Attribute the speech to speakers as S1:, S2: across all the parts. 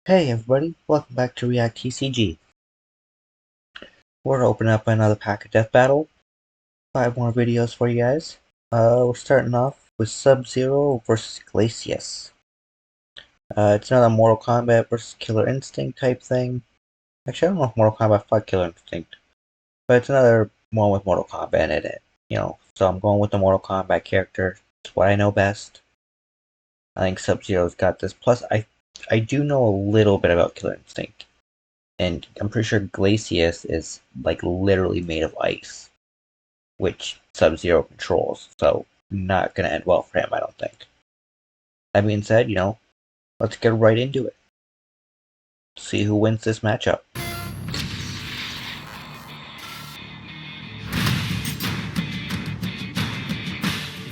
S1: Hey everybody, welcome back to React TCG. We're opening up another pack of Death Battle. 5 more videos for you guys. We're starting off with Sub-Zero versus Glacius. It's another Mortal Kombat versus Killer Instinct type thing. Actually, I don't know if Mortal Kombat fought Killer Instinct, but it's another one with Mortal Kombat in it. So I'm going with the Mortal Kombat character. It's what I know best. I think Sub-Zero's got this. Plus, I do know a little bit about Killer Instinct. And I'm pretty sure Glacius is, like, literally made of ice. Which Sub-Zero controls. So, not gonna end well for him, I don't think. That being said, let's get right into it. See who wins this matchup.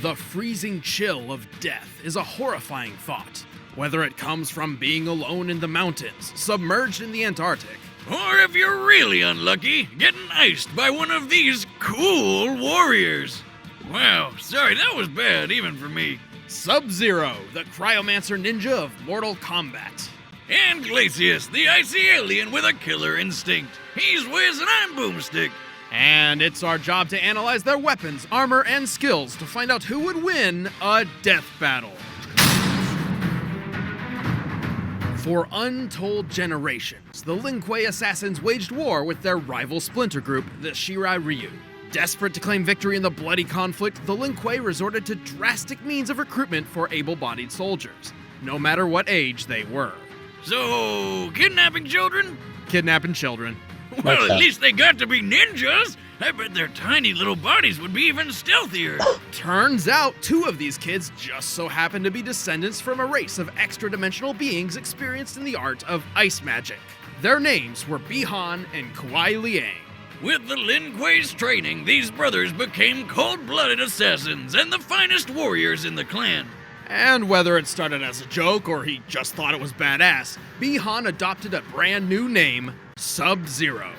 S2: The freezing chill of death is a horrifying thought. Whether it comes from being alone in the mountains, submerged in the Antarctic,
S3: or if you're really unlucky, getting iced by one of these cool warriors. Wow, sorry, that was bad, even for me.
S2: Sub-Zero, the cryomancer ninja of Mortal Kombat.
S3: And Glacius, the icy alien with a killer instinct. He's Wiz and I'm Boomstick.
S2: And it's our job to analyze their weapons, armor, and skills to find out who would win a death battle. For untold generations, the Lin Kuei assassins waged war with their rival splinter group, the Shirai Ryu. Desperate to claim victory in the bloody conflict, the Lin Kuei resorted to drastic means of recruitment for able-bodied soldiers, no matter what age they were.
S3: So, kidnapping children?
S2: Kidnapping children.
S3: Well, at least they got to be ninjas. I bet their tiny little bodies would be even stealthier.
S2: Turns out 2 of these kids just so happen to be descendants from a race of extra-dimensional beings experienced in the art of ice magic. Their names were Bi-Han and Kuai Liang.
S3: With the Lin Kuei's training, these brothers became cold-blooded assassins and the finest warriors in the clan.
S2: And whether it started as a joke or he just thought it was badass, Bi-Han adopted a brand new name, Sub-Zero.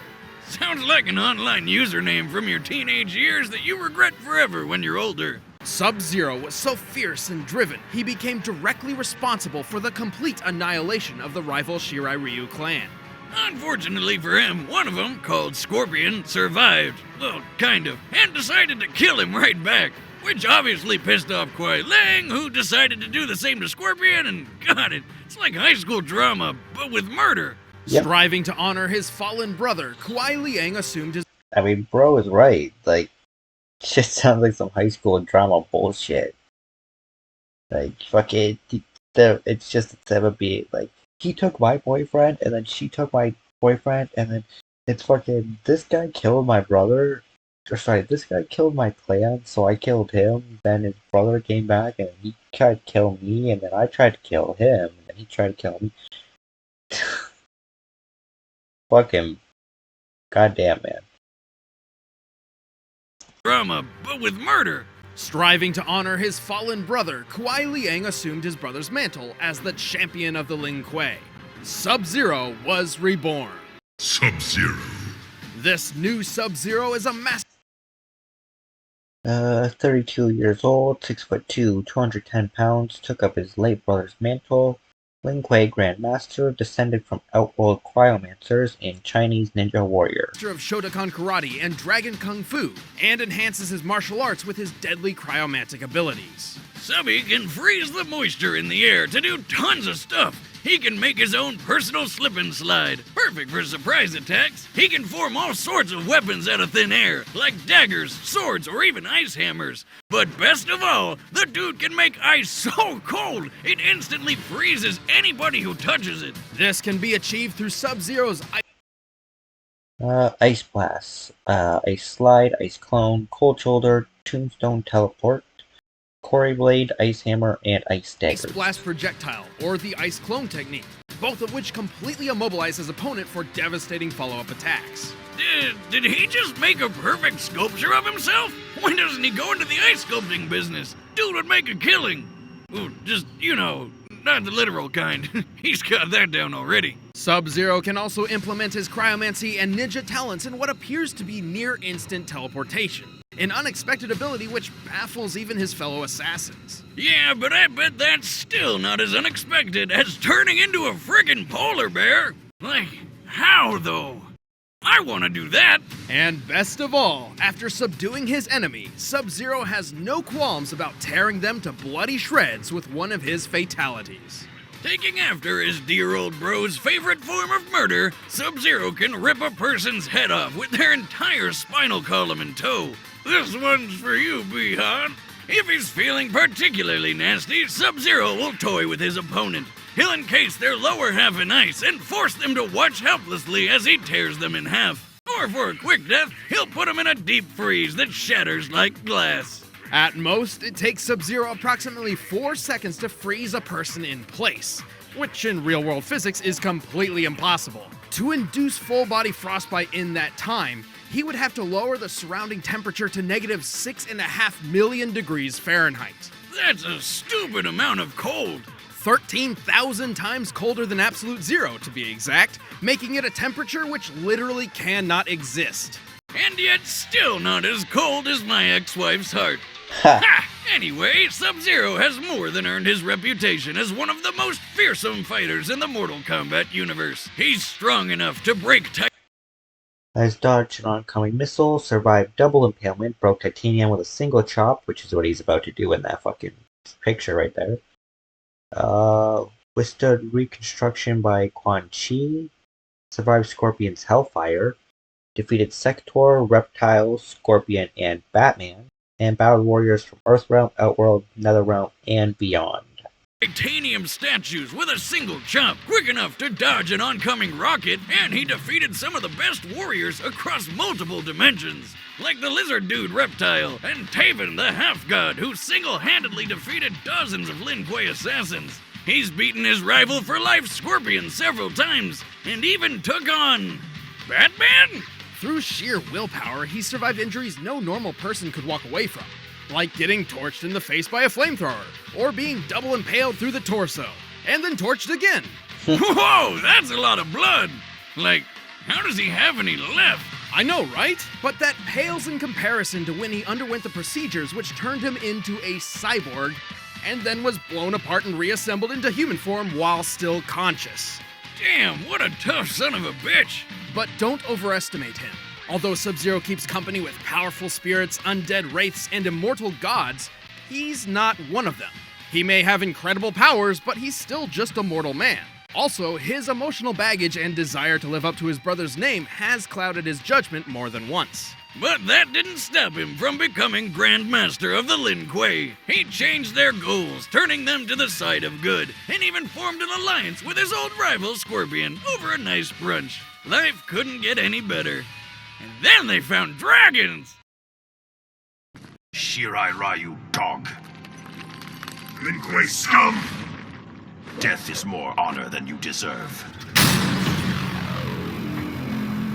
S3: Sounds like an online username from your teenage years that you regret forever when you're older.
S2: Sub-Zero was so fierce and driven, he became directly responsible for the complete annihilation of the rival Shirai Ryu clan.
S3: Unfortunately for him, one of them, called Scorpion, survived. Well, kind of, and decided to kill him right back. Which obviously pissed off Kuai Liang, who decided to do the same to Scorpion, and got it. It's like high school drama, but with murder.
S1: Yep.
S2: Striving to honor his fallen brother, Kuai Liang assumed his...
S1: I mean, bro is right. Like, shit sounds like some high school drama bullshit. Like, fuck it. It's just instead of being, like, he took my boyfriend, and then she took my boyfriend, and then it's fucking, this guy killed my brother. Or sorry, this guy killed my clan, so I killed him. Then his brother came back, and he tried to kill me, and then I tried to kill him, and then he tried to kill me. Fuck him. Goddamn, man.
S3: Drama, but with murder.
S2: Striving to honor his fallen brother, Kuai Liang assumed his brother's mantle as the champion of the Lin Kuei. Sub-Zero was reborn.
S4: Sub-Zero.
S2: This new Sub-Zero is a master.
S1: 32 years old, 6'2", 210 pounds, took up his late brother's mantle. Lin Kuei Grandmaster, descended from outworld cryomancers in Chinese ninja warrior.
S2: Master of Shotokan Karate and Dragon Kung Fu, and enhances his martial arts with his deadly cryomantic abilities.
S3: Subby can freeze the moisture in the air to do tons of stuff. He can make his own personal slip and slide, perfect for surprise attacks. He can form all sorts of weapons out of thin air, like daggers, swords, or even ice hammers. But best of all, the dude can make ice so cold, it instantly freezes anybody who touches it.
S2: This can be achieved through Sub-Zero's
S1: Ice Blast, Ice Slide, Ice Clone, Cold Shoulder, Tombstone Teleport, Quarry Blade, Ice Hammer, and Ice Dagger.
S2: Ice Blast Projectile, or the Ice Clone technique, both of which completely immobilize his opponent for devastating follow-up attacks.
S3: Did he just make a perfect sculpture of himself? Why doesn't he go into the ice sculpting business? Dude would make a killing. Ooh, just, not the literal kind. He's got that down already.
S2: Sub-Zero can also implement his cryomancy and ninja talents in what appears to be near-instant teleportation. an unexpected ability which baffles even his fellow assassins.
S3: Yeah, but I bet that's still not as unexpected as turning into a friggin' polar bear. Like, how though? I want to do that.
S2: And best of all, after subduing his enemy, Sub-Zero has no qualms about tearing them to bloody shreds with one of his fatalities.
S3: Taking after his dear old bro's favorite form of murder, Sub-Zero can rip a person's head off with their entire spinal column in tow. This one's for you, Bihan. If he's feeling particularly nasty, Sub-Zero will toy with his opponent. He'll encase their lower half in ice and force them to watch helplessly as he tears them in half. Or for a quick death, he'll put them in a deep freeze that shatters like glass.
S2: At most, it takes Sub-Zero approximately 4 seconds to freeze a person in place, which in real-world physics is completely impossible. To induce full-body frostbite in that time, he would have to lower the surrounding temperature to negative 6.5 million degrees Fahrenheit.
S3: That's a stupid amount of cold.
S2: 13,000 times colder than absolute zero, to be exact, making it a temperature which literally cannot exist.
S3: And yet still not as cold as my ex-wife's heart.
S1: Ha!
S3: Ha! Anyway, Sub-Zero has more than earned his reputation as one of the most fearsome fighters in the Mortal Kombat universe. He's strong enough to break
S1: Has dodged an oncoming missile, survived double impalement, broke titanium with a single chop, which is what he's about to do in that fucking picture right there. Withstood reconstruction by Quan Chi, survived Scorpion's Hellfire, defeated Sector, Reptile, Scorpion, and Batman, and battled warriors from Earthrealm, Outworld, Netherrealm, and beyond.
S3: titanium statues with a single chop, quick enough to dodge an oncoming rocket, and he defeated some of the best warriors across multiple dimensions, like the lizard dude Reptile, and Taven the half-god, who single-handedly defeated dozens of Lin Kuei assassins. He's beaten his rival for life Scorpion several times, and even took on Batman?
S2: Through sheer willpower, he survived injuries no normal person could walk away from, like getting torched in the face by a flamethrower, or being double impaled through the torso, and then torched again.
S3: Whoa, that's a lot of blood! Like, how does he have any left?
S2: I know, right? But that pales in comparison to when he underwent the procedures which turned him into a cyborg, and then was blown apart and reassembled into human form while still conscious.
S3: Damn, what a tough son of a bitch!
S2: But don't overestimate him. Although Sub-Zero keeps company with powerful spirits, undead wraiths, and immortal gods, he's not one of them. He may have incredible powers, but he's still just a mortal man. Also, his emotional baggage and desire to live up to his brother's name has clouded his judgment more than once.
S3: But that didn't stop him from becoming Grand Master of the Lin Kuei. He changed their goals, turning them to the side of good, and even formed an alliance with his old rival Scorpion over a nice brunch. Life couldn't get any better. And then they found dragons!
S4: Shirai Ryu, dog. Lin Kuei scum! Death is more honor than you deserve.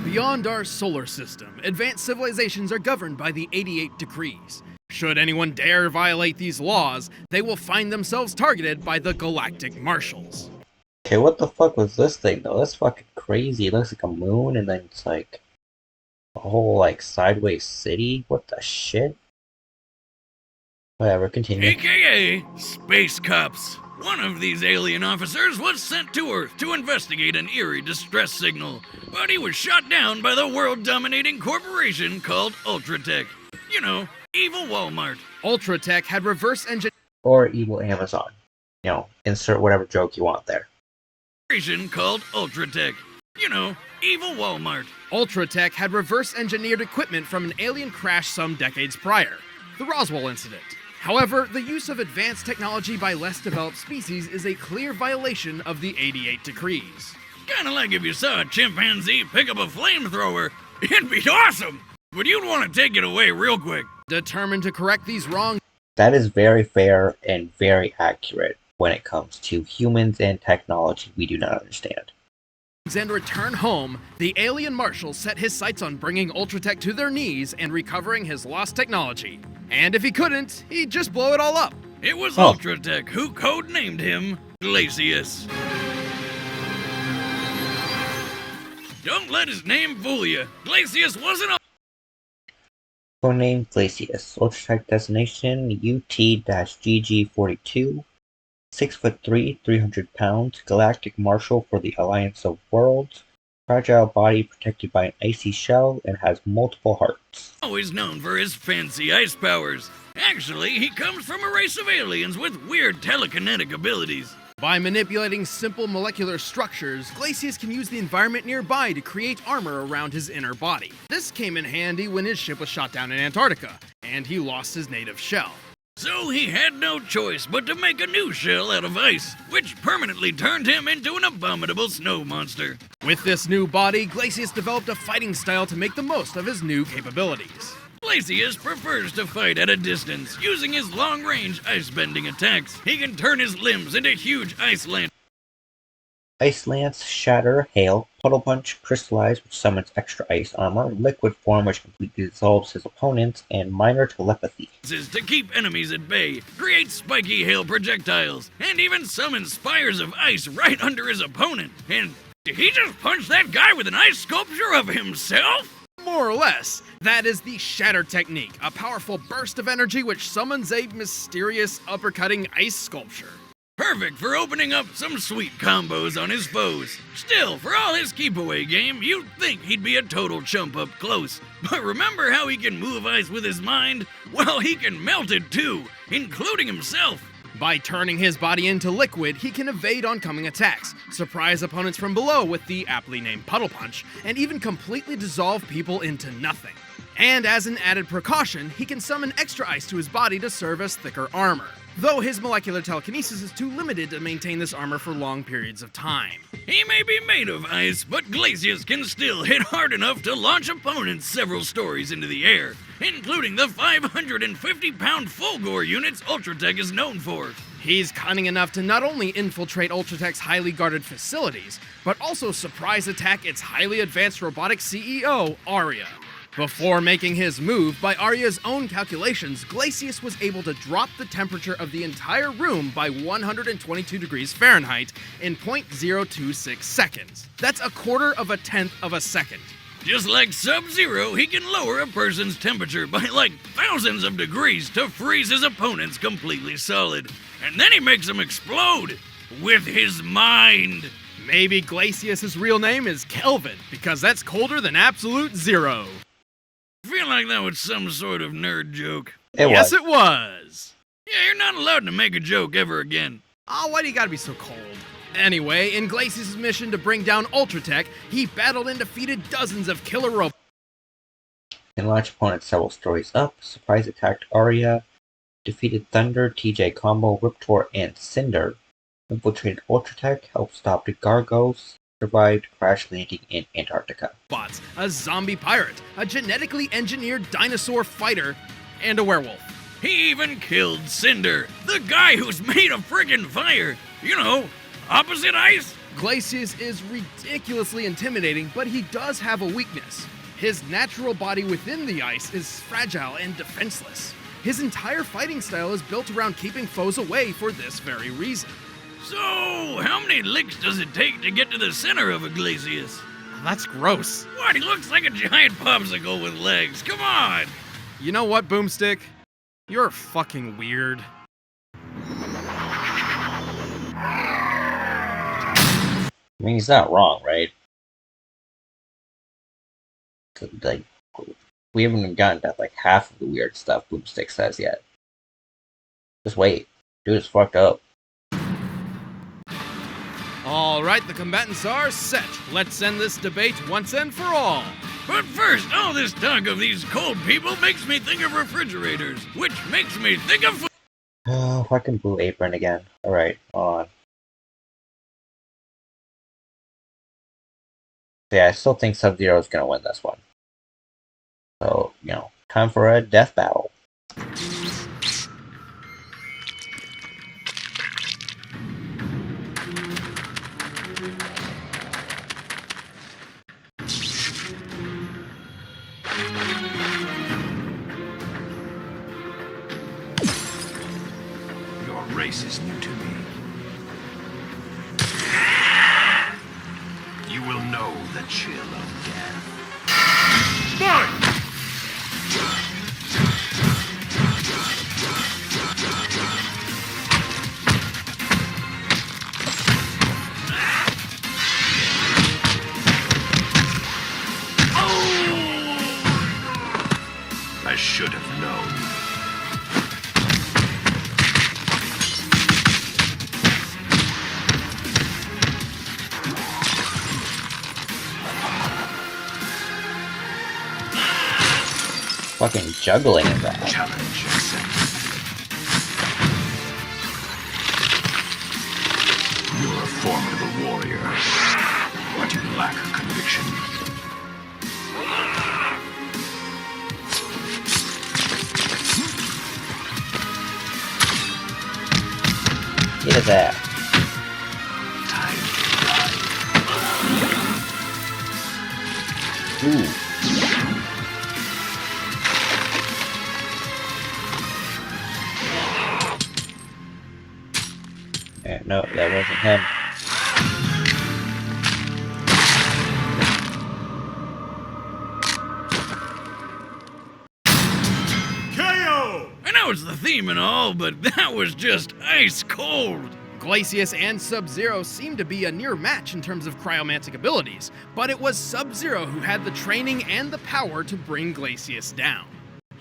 S2: Beyond our solar system, advanced civilizations are governed by the 88 decrees. Should anyone dare violate these laws, they will find themselves targeted by the Galactic Marshals.
S1: Okay, what the fuck was this thing though? That's fucking crazy. It looks like a moon and then it's like a whole like sideways city. What the shit? Whatever, continue.
S3: AKA Space Cops. One of these alien officers was sent to Earth to investigate an eerie distress signal, but he was shot down by the world-dominating corporation called Ultratech. You know, evil Walmart.
S2: Ultratech had reverse engineered
S1: Or evil Amazon. You know, insert whatever joke you want there.
S3: Called Ultratech. You know, evil Walmart.
S2: Ultratech had reverse engineered equipment from an alien crash some decades prior, the Roswell incident. However, the use of advanced technology by less developed species is a clear violation of the 88 decrees.
S3: Kinda like if you saw a chimpanzee pick up a flamethrower. It'd be awesome, but you'd want to take it away real quick.
S2: Determined to correct these wrongs
S1: That is very fair and very accurate when it comes to humans and technology we do not understand.
S2: and return home, the alien marshal set his sights on bringing Ultratech to their knees and recovering his lost technology. And if he couldn't, he'd just blow it all up.
S3: It was Ultratech who codenamed him Glacius. Don't let his name fool you. Glacius wasn't a...
S1: Codename Glacius. Ultra-Tech designation UT-GG42. 6'3", 300 pounds. Galactic Marshal for the Alliance of Worlds. Fragile body protected by an icy shell and has multiple hearts.
S3: Always known for his fancy ice powers. Actually, he comes from a race of aliens with weird telekinetic abilities.
S2: By manipulating simple molecular structures, Glacius can use the environment nearby to create armor around his inner body. This came in handy when his ship was shot down in Antarctica, and he lost his native shell.
S3: So he had no choice but to make a new shell out of ice, which permanently turned him into an abominable snow monster.
S2: With this new body, Glacius developed a fighting style to make the most of his new capabilities.
S3: Glacius prefers to fight at a distance, using his long-range ice-bending attacks. He can turn his limbs into huge ice lanterns.
S1: Ice Lance, Shatter, Hail, Puddle Punch, Crystallize, which summons extra ice armor, Liquid Form, which completely dissolves his opponents, and Minor Telepathy.
S3: To keep enemies at bay, create spiky hail projectiles, and even summon spires of ice right under his opponent. And did he just punch that guy with an ice sculpture of himself?
S2: More or less. That is the Shatter technique, a powerful burst of energy which summons a mysterious uppercutting ice sculpture.
S3: Perfect for opening up some sweet combos on his foes. Still, for all his keep-away game, you'd think he'd be a total chump up close. But remember how he can move ice with his mind? Well, he can melt it too, including himself.
S2: By turning his body into liquid, he can evade oncoming attacks, surprise opponents from below with the aptly named Puddle Punch, and even completely dissolve people into nothing. And as an added precaution, he can summon extra ice to his body to serve as thicker armor, though his molecular telekinesis is too limited to maintain this armor for long periods of time.
S3: He may be made of ice, but Glacius can still hit hard enough to launch opponents several stories into the air, including the 550-pound Fulgore units Ultratech is known for.
S2: He's cunning enough to not only infiltrate Ultratech's highly guarded facilities, but also surprise attack its highly advanced robotic CEO, Arya. Before making his move, by Arya's own calculations, Glacius was able to drop the temperature of the entire room by 122 degrees Fahrenheit in 0.026 seconds. That's a quarter of a tenth of a second.
S3: Just like Sub-Zero, he can lower a person's temperature by like thousands of degrees to freeze his opponents completely solid. And then he makes them explode with his mind.
S2: Maybe Glacius' real name is Kelvin, because that's colder than absolute zero.
S3: I feel like that was some sort of nerd joke.
S2: Yes, it was.
S3: Yeah, you're not allowed to make a joke ever again.
S2: Oh, why do you gotta be so cold? Anyway, in Glacius' mission to bring down Ultratech, he battled and defeated dozens of killer robots.
S1: And launch opponents several stories up, surprise attacked Arya, defeated Thunder, TJ Combo, Riptor, and Cinder, infiltrated Ultratech, helped stop the Gargos, survived crash landing in Antarctica.
S2: Bots, a zombie pirate, a genetically engineered dinosaur fighter, and a werewolf.
S3: He even killed Cinder, the guy who's made of friggin' fire. You know, opposite ice.
S2: Glacius is ridiculously intimidating, but he does have a weakness. His natural body within the ice is fragile and defenseless. His entire fighting style is built around keeping foes away for this very reason.
S3: So, how many licks does it take to get to the center of a Glacius?
S2: That's gross.
S3: What? He looks like a giant popsicle with legs. Come on!
S2: You know what, Boomstick? You're fucking weird.
S1: I mean, he's not wrong, right? Like, we haven't even gotten to like half of the weird stuff Boomstick says yet. Just wait. Dude is fucked up.
S2: Alright, the combatants are set. Let's end this debate once and for all.
S3: But first, all this talk of these cold people makes me think of refrigerators, which makes me think of...
S1: Oh, fucking Blue Apron again. Alright, hold on. Yeah, I still think Sub-Zero is gonna win this one. So, you know, time for a death battle.
S4: Your race is new to me. You will know the chill of death. Fight! I should have known.
S1: Fucking juggling is that.
S4: Challenge accepted. You're a formidable warrior, but you lack conviction.
S1: Get his ass.
S4: Time to die.
S1: Ooh. Yeah, no, that wasn't him.
S3: KO! I know it's the theme and all, but that was just ice cold.
S2: Glacius and Sub-Zero seemed to be a near match in terms of cryomantic abilities, but it was Sub-Zero who had the training and the power to bring Glacius down.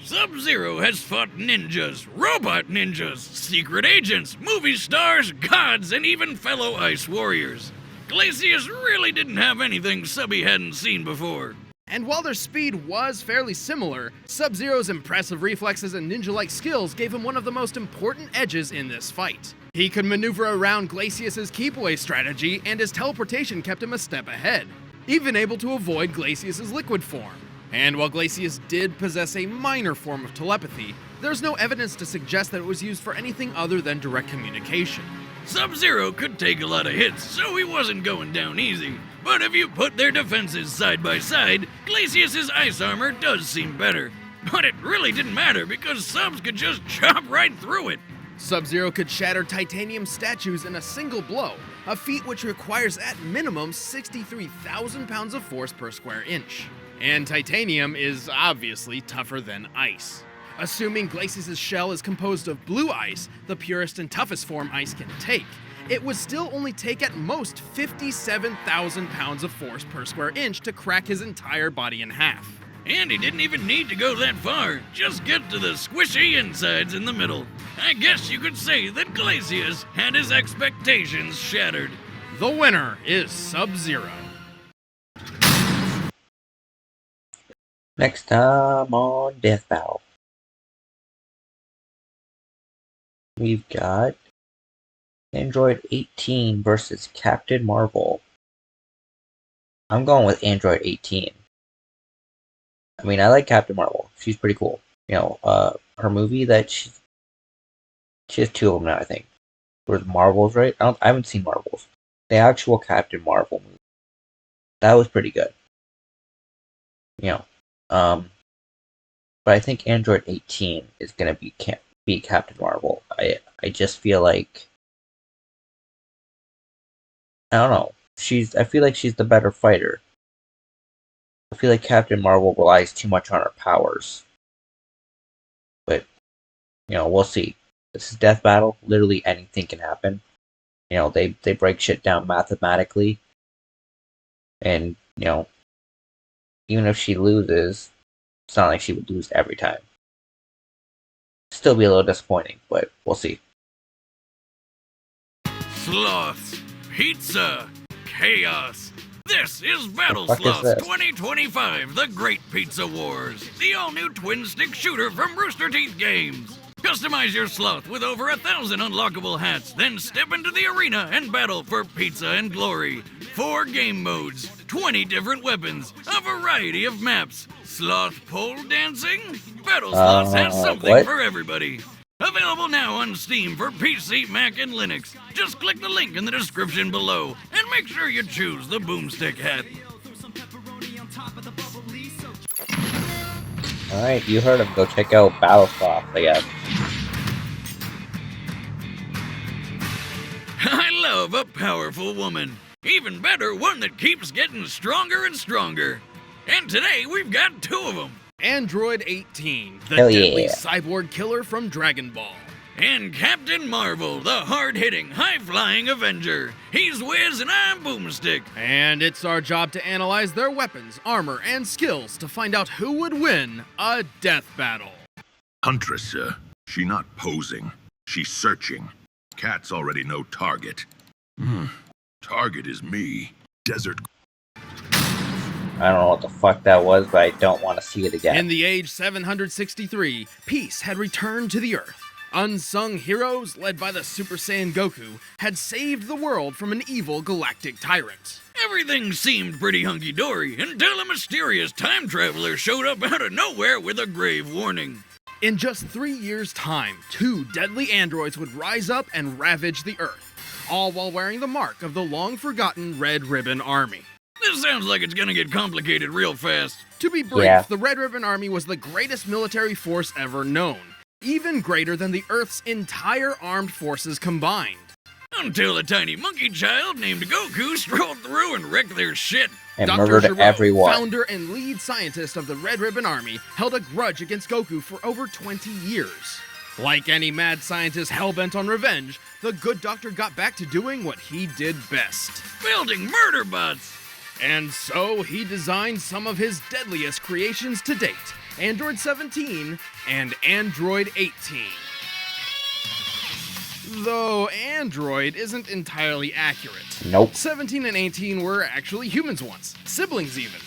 S3: Sub-Zero has fought ninjas, robot ninjas, secret agents, movie stars, gods, and even fellow ice warriors. Glacius really didn't have anything Subby hadn't seen before.
S2: And while their speed was fairly similar, Sub-Zero's impressive reflexes and ninja-like skills gave him one of the most important edges in this fight. He could maneuver around Glacius's keep-away strategy, and his teleportation kept him a step ahead, even able to avoid Glacius's liquid form. And while Glacius did possess a minor form of telepathy, there's no evidence to suggest that it was used for anything other than direct communication.
S3: Sub-Zero could take a lot of hits, so he wasn't going down easy. But if you put their defenses side by side, Glacius's ice armor does seem better. But it really didn't matter because Subs could just chop right through it.
S2: Sub-Zero could shatter titanium statues in a single blow, a feat which requires at minimum 63,000 pounds of force per square inch. And titanium is obviously tougher than ice. Assuming Glacius' shell is composed of blue ice, the purest and toughest form ice can take, it would still only take at most 57,000 pounds of force per square inch to crack his entire body in half.
S3: And he didn't even need to go that far, just get to the squishy insides in the middle. I guess you could say that Glacius had his expectations shattered.
S2: The winner is Sub-Zero.
S1: Next time on Death Battle, we've got Android 18 versus Captain Marvel. I'm going with Android 18. I mean, I like Captain Marvel. She's pretty cool. You know, her movie that she has two of them now, I think. For the Marvels, right? I haven't seen Marvels. The actual Captain Marvel movie. That was pretty good. You know, but I think Android 18 is gonna be Captain Marvel. I just feel like, I don't know. I feel like she's the better fighter. I feel like Captain Marvel relies too much on her powers. But, you know, we'll see. This is Death Battle. Literally anything can happen. You know, they break shit down mathematically. And, you know, even if she loses, it's not like she would lose every time. Still be a little disappointing, but we'll see.
S3: Sloths, pizza, chaos. This is Battle
S1: The fuck is
S3: Sloths
S1: this?
S3: 2025, The Great Pizza Wars, the all-new twin-stick shooter from Rooster Teeth Games. Customize your sloth with over 1,000 unlockable hats, then step into the arena and battle for pizza and glory. 4 game modes, 20 different weapons, a variety of maps. Sloth pole dancing? Battle Sloths has something
S1: what?
S3: for everybody. Available now on Steam for PC, Mac, and Linux. Just click the link in the description below and make sure you choose the boomstick hat.
S1: Alright, you heard him. Go check out Battle Sloth, I guess.
S3: I love a powerful woman. Even better, one that keeps getting stronger and stronger. And today we've got 2 of them.
S2: Android 18, the
S1: Hell
S2: deadly
S1: yeah.
S2: cyborg killer from Dragon Ball.
S3: And Captain Marvel, the hard-hitting, high-flying Avenger. He's Wiz and I'm Boomstick.
S2: And it's our job to analyze their weapons, armor, and skills to find out who would win a death battle.
S4: Huntress, sir. She not posing. She's searching. Cats already know target. Target is me. Desert.
S1: I don't know what the fuck that was, but I don't want to see it again.
S2: In the age 763, peace had returned to the Earth. Unsung heroes, led by the Super Saiyan Goku, had saved the world from an evil galactic tyrant.
S3: Everything seemed pretty hunky-dory until a mysterious time traveler showed up out of nowhere with a grave warning.
S2: In just 3 years' time, 2 deadly androids would rise up and ravage the Earth, all while wearing the mark of the long-forgotten Red Ribbon Army.
S3: This sounds like it's gonna get complicated real fast.
S2: To be brief,
S1: Yeah.
S2: the Red Ribbon Army was the greatest military force ever known, even greater than the Earth's entire armed forces combined.
S3: Until a tiny monkey child named Goku strolled through and wrecked their shit.
S1: And
S2: Dr.
S1: murdered
S2: Gero,
S1: everyone.
S2: founder and lead scientist of the Red Ribbon Army, held a grudge against Goku for over 20 years. Like any mad scientist hell-bent on revenge, the good doctor got back to doing what he did best.
S3: Building murder bots.
S2: And so he designed some of his deadliest creations to date, Android 17 and Android 18. Though Android isn't entirely accurate.
S1: Nope.
S2: 17 and 18 were actually humans once, siblings even.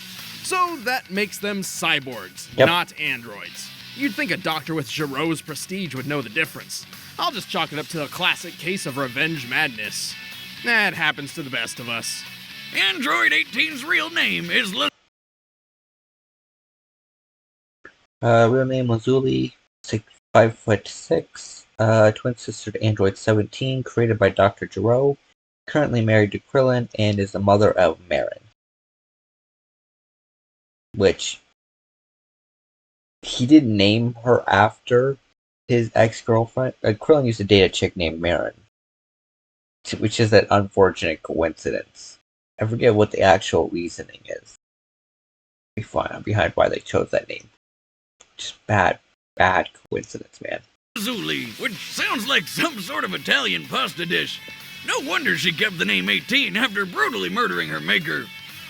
S2: So that makes them cyborgs,
S1: Yep.
S2: not androids. You'd think a doctor with Gero's prestige would know the difference. I'll just chalk it up to a classic case of revenge madness. That happens to the best of us.
S3: Android 18's real name is
S1: Real name Lazuli, 5'6", twin sister to Android 17, created by Dr. Gero, currently married to Krillin, and is the mother of Marin. Which, he didn't name her after his ex-girlfriend. Krillin used to date a chick named Marin, which is an unfortunate coincidence. I forget what the actual reasoning is behind why they chose that name. Just bad coincidence, man.
S3: Lazuli, which sounds like some sort of Italian pasta dish. No wonder she kept the name 18 after brutally murdering her maker.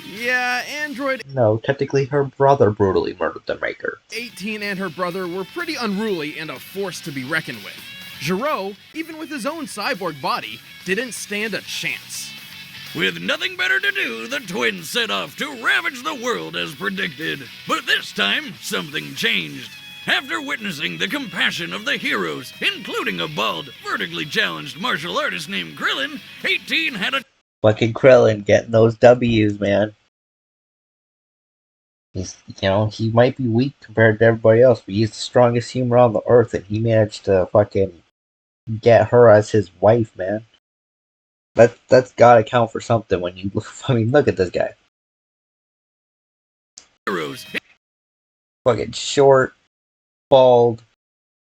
S2: Yeah, Android
S1: No, technically her brother brutally murdered the maker.
S2: 18 and her brother were pretty unruly and a force to be reckoned with. Gero, even with his own cyborg body, didn't stand a chance.
S3: With nothing better to do, the twins set off to ravage the world as predicted. But this time, something changed. After witnessing the compassion of the heroes, including a bald, vertically challenged martial artist named Krillin, 18 had a
S1: Fucking Krillin getting those W's, man. He might be weak compared to everybody else, but he's the strongest human on the earth, and he managed to fucking get her as his wife, man. That's gotta count for something when you look at this guy.
S3: heroes.
S1: Fucking short, bald,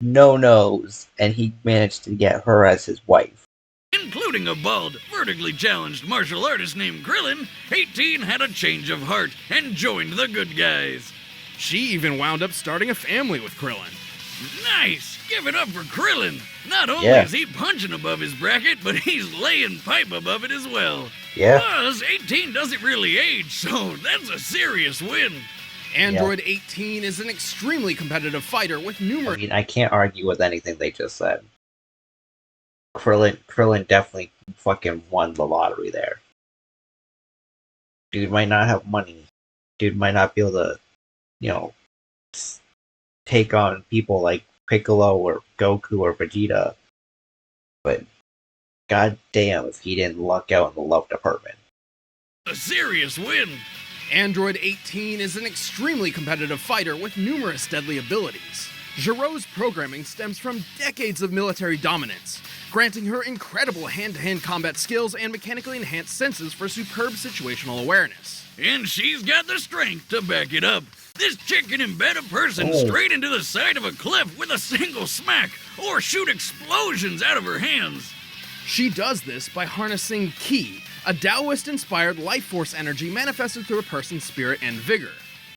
S1: no nose, and he managed to get her as his wife.
S3: Including a bald, vertically challenged martial artist named Krillin, 18 had a change of heart and joined the good guys.
S2: She even wound up starting a family with Krillin.
S3: Nice! Give it up for Krillin! Not only
S1: Yeah.
S3: is he punching above his bracket, but he's laying pipe above it as well.
S1: Yeah.
S3: Plus, 18 doesn't really age, so that's a serious win.
S2: Android 18 is an extremely competitive fighter with
S1: I
S2: numerous
S1: mean, I can't argue with anything they just said. Krillin definitely fucking won the lottery there. Dude might not have money. Dude might not be able to, take on people like Piccolo or Goku or Vegeta. But god damn if he didn't luck out in the love department.
S3: A serious win.
S2: Android 18 is an extremely competitive fighter with numerous deadly abilities. Gero's programming stems from decades of military dominance, granting her incredible hand-to-hand combat skills and mechanically enhanced senses for superb situational awareness.
S3: And she's got the strength to back it up. This chick can embed a person straight into the side of a cliff with a single smack, or shoot explosions out of her hands.
S2: She does this by harnessing Ki, a Taoist-inspired life force energy manifested through a person's spirit and vigor.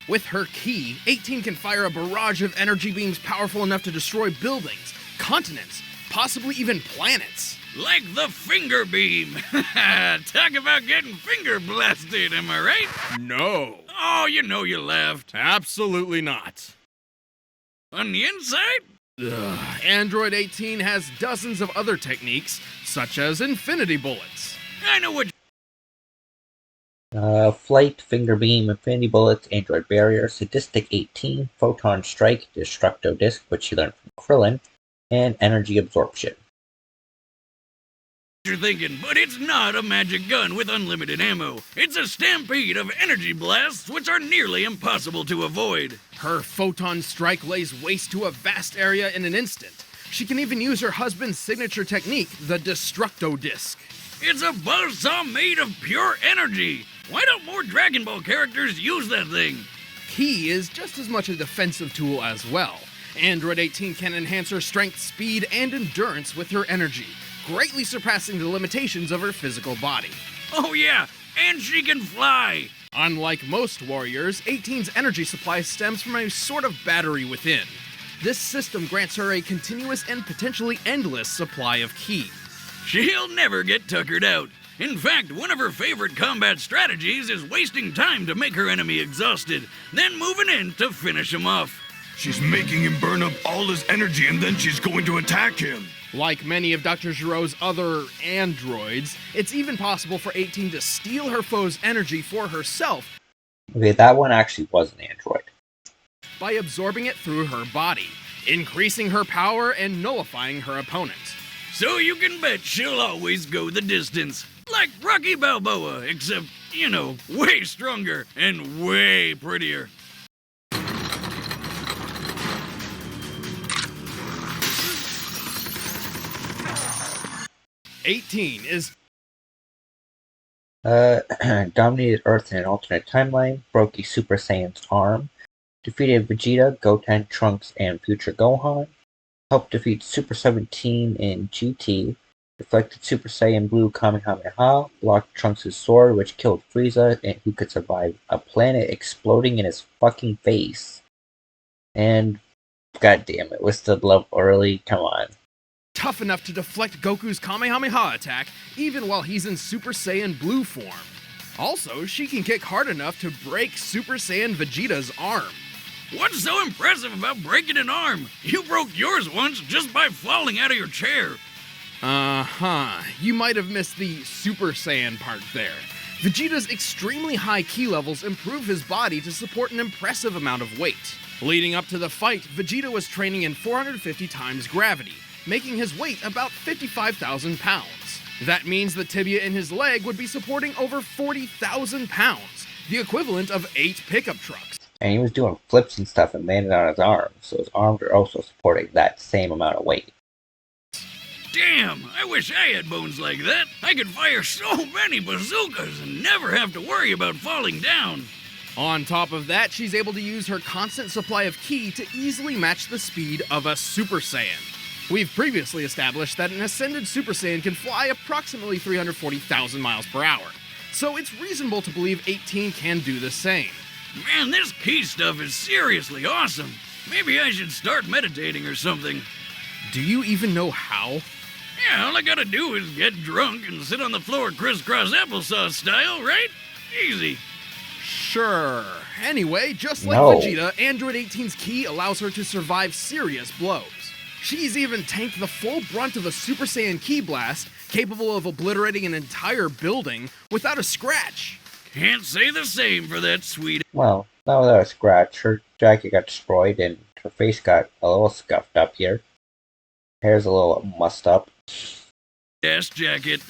S2: With her Ki, 18 can fire a barrage of energy beams powerful enough to destroy buildings, continents, possibly even planets.
S3: Like the finger beam. Talk about getting finger blasted, am I right?
S2: No.
S3: Oh, you know you laughed.
S2: Absolutely not.
S3: On the inside?
S2: Android 18 has dozens of other techniques, such as infinity bullets.
S3: I know what.
S1: Flight, Finger Beam, Infinity Bullets, Android Barrier, Sadistic 18, Photon Strike, Destructo Disc, which she learned from Krillin, and Energy Absorption.
S3: You're thinking, but it's not a magic gun with unlimited ammo. It's a stampede of energy blasts which are nearly impossible to avoid.
S2: Her photon strike lays waste to a vast area in an instant. She can even use her husband's signature technique, the Destructo Disc.
S3: It's a buzzsaw made of pure energy. Why don't more Dragon Ball characters use that thing?
S2: Ki is just as much a defensive tool as well. Android 18 can enhance her strength, speed, and endurance with her energy, greatly surpassing the limitations of her physical body.
S3: Oh yeah, and she can fly!
S2: Unlike most warriors, 18's energy supply stems from a sort of battery within. This system grants her a continuous and potentially endless supply of ki.
S3: She'll never get tuckered out. In fact, one of her favorite combat strategies is wasting time to make her enemy exhausted, then moving in to finish him off.
S4: She's making him burn up all his energy and then she's going to attack him.
S2: Like many of Dr. Giro's other androids, it's even possible for 18 to steal her foe's energy for herself.
S1: Okay, that one actually was an android.
S2: By absorbing it through her body, increasing her power and nullifying her opponent.
S3: So you can bet she'll always go the distance. Like Rocky Balboa, except, you know, way stronger and way prettier.
S2: 18 is
S1: dominated Earth in an alternate timeline, broke a Super Saiyan's arm, defeated Vegeta, Goten, Trunks, and Future Gohan, helped defeat Super 17 in GT, deflected Super Saiyan Blue Kamehameha, blocked Trunks' sword, which killed Frieza, and who could survive a planet exploding in his fucking face. And, goddamn it, was still level early, come on.
S2: tough enough to deflect Goku's Kamehameha attack, even while he's in Super Saiyan Blue form. Also, she can kick hard enough to break Super Saiyan Vegeta's arm.
S3: What's so impressive about breaking an arm? You broke yours once just by falling out of your chair.
S2: You might have missed the Super Saiyan part there. Vegeta's extremely high ki levels improve his body to support an impressive amount of weight. Leading up to the fight, Vegeta was training in 450 times gravity, making his weight about 55,000 pounds. That means the tibia in his leg would be supporting over 40,000 pounds, the equivalent of 8 pickup trucks.
S1: And he was doing flips and stuff and landed on his arms, so his arms are also supporting that same amount of weight.
S3: Damn, I wish I had bones like that. I could fire so many bazookas and never have to worry about falling down.
S2: On top of that, she's able to use her constant supply of ki to easily match the speed of a Super Saiyan. We've previously established that an ascended Super Saiyan can fly approximately 340,000 miles per hour, so it's reasonable to believe 18 can do the same.
S3: Man, this ki stuff is seriously awesome. Maybe I should start meditating or something.
S2: Do you even know how?
S3: Yeah, all I gotta do is get drunk and sit on the floor crisscross applesauce style, right? Easy.
S2: Sure. Anyway, just like
S1: No.
S2: Vegeta, Android 18's ki allows her to survive serious blows. She's even tanked the full brunt of a Super Saiyan ki blast, capable of obliterating an entire building without a scratch.
S3: Can't say the same for that sweet
S1: Well, not without a scratch. Her jacket got destroyed and her face got a little scuffed up here. Hair's a little mussed up.
S3: ass jacket.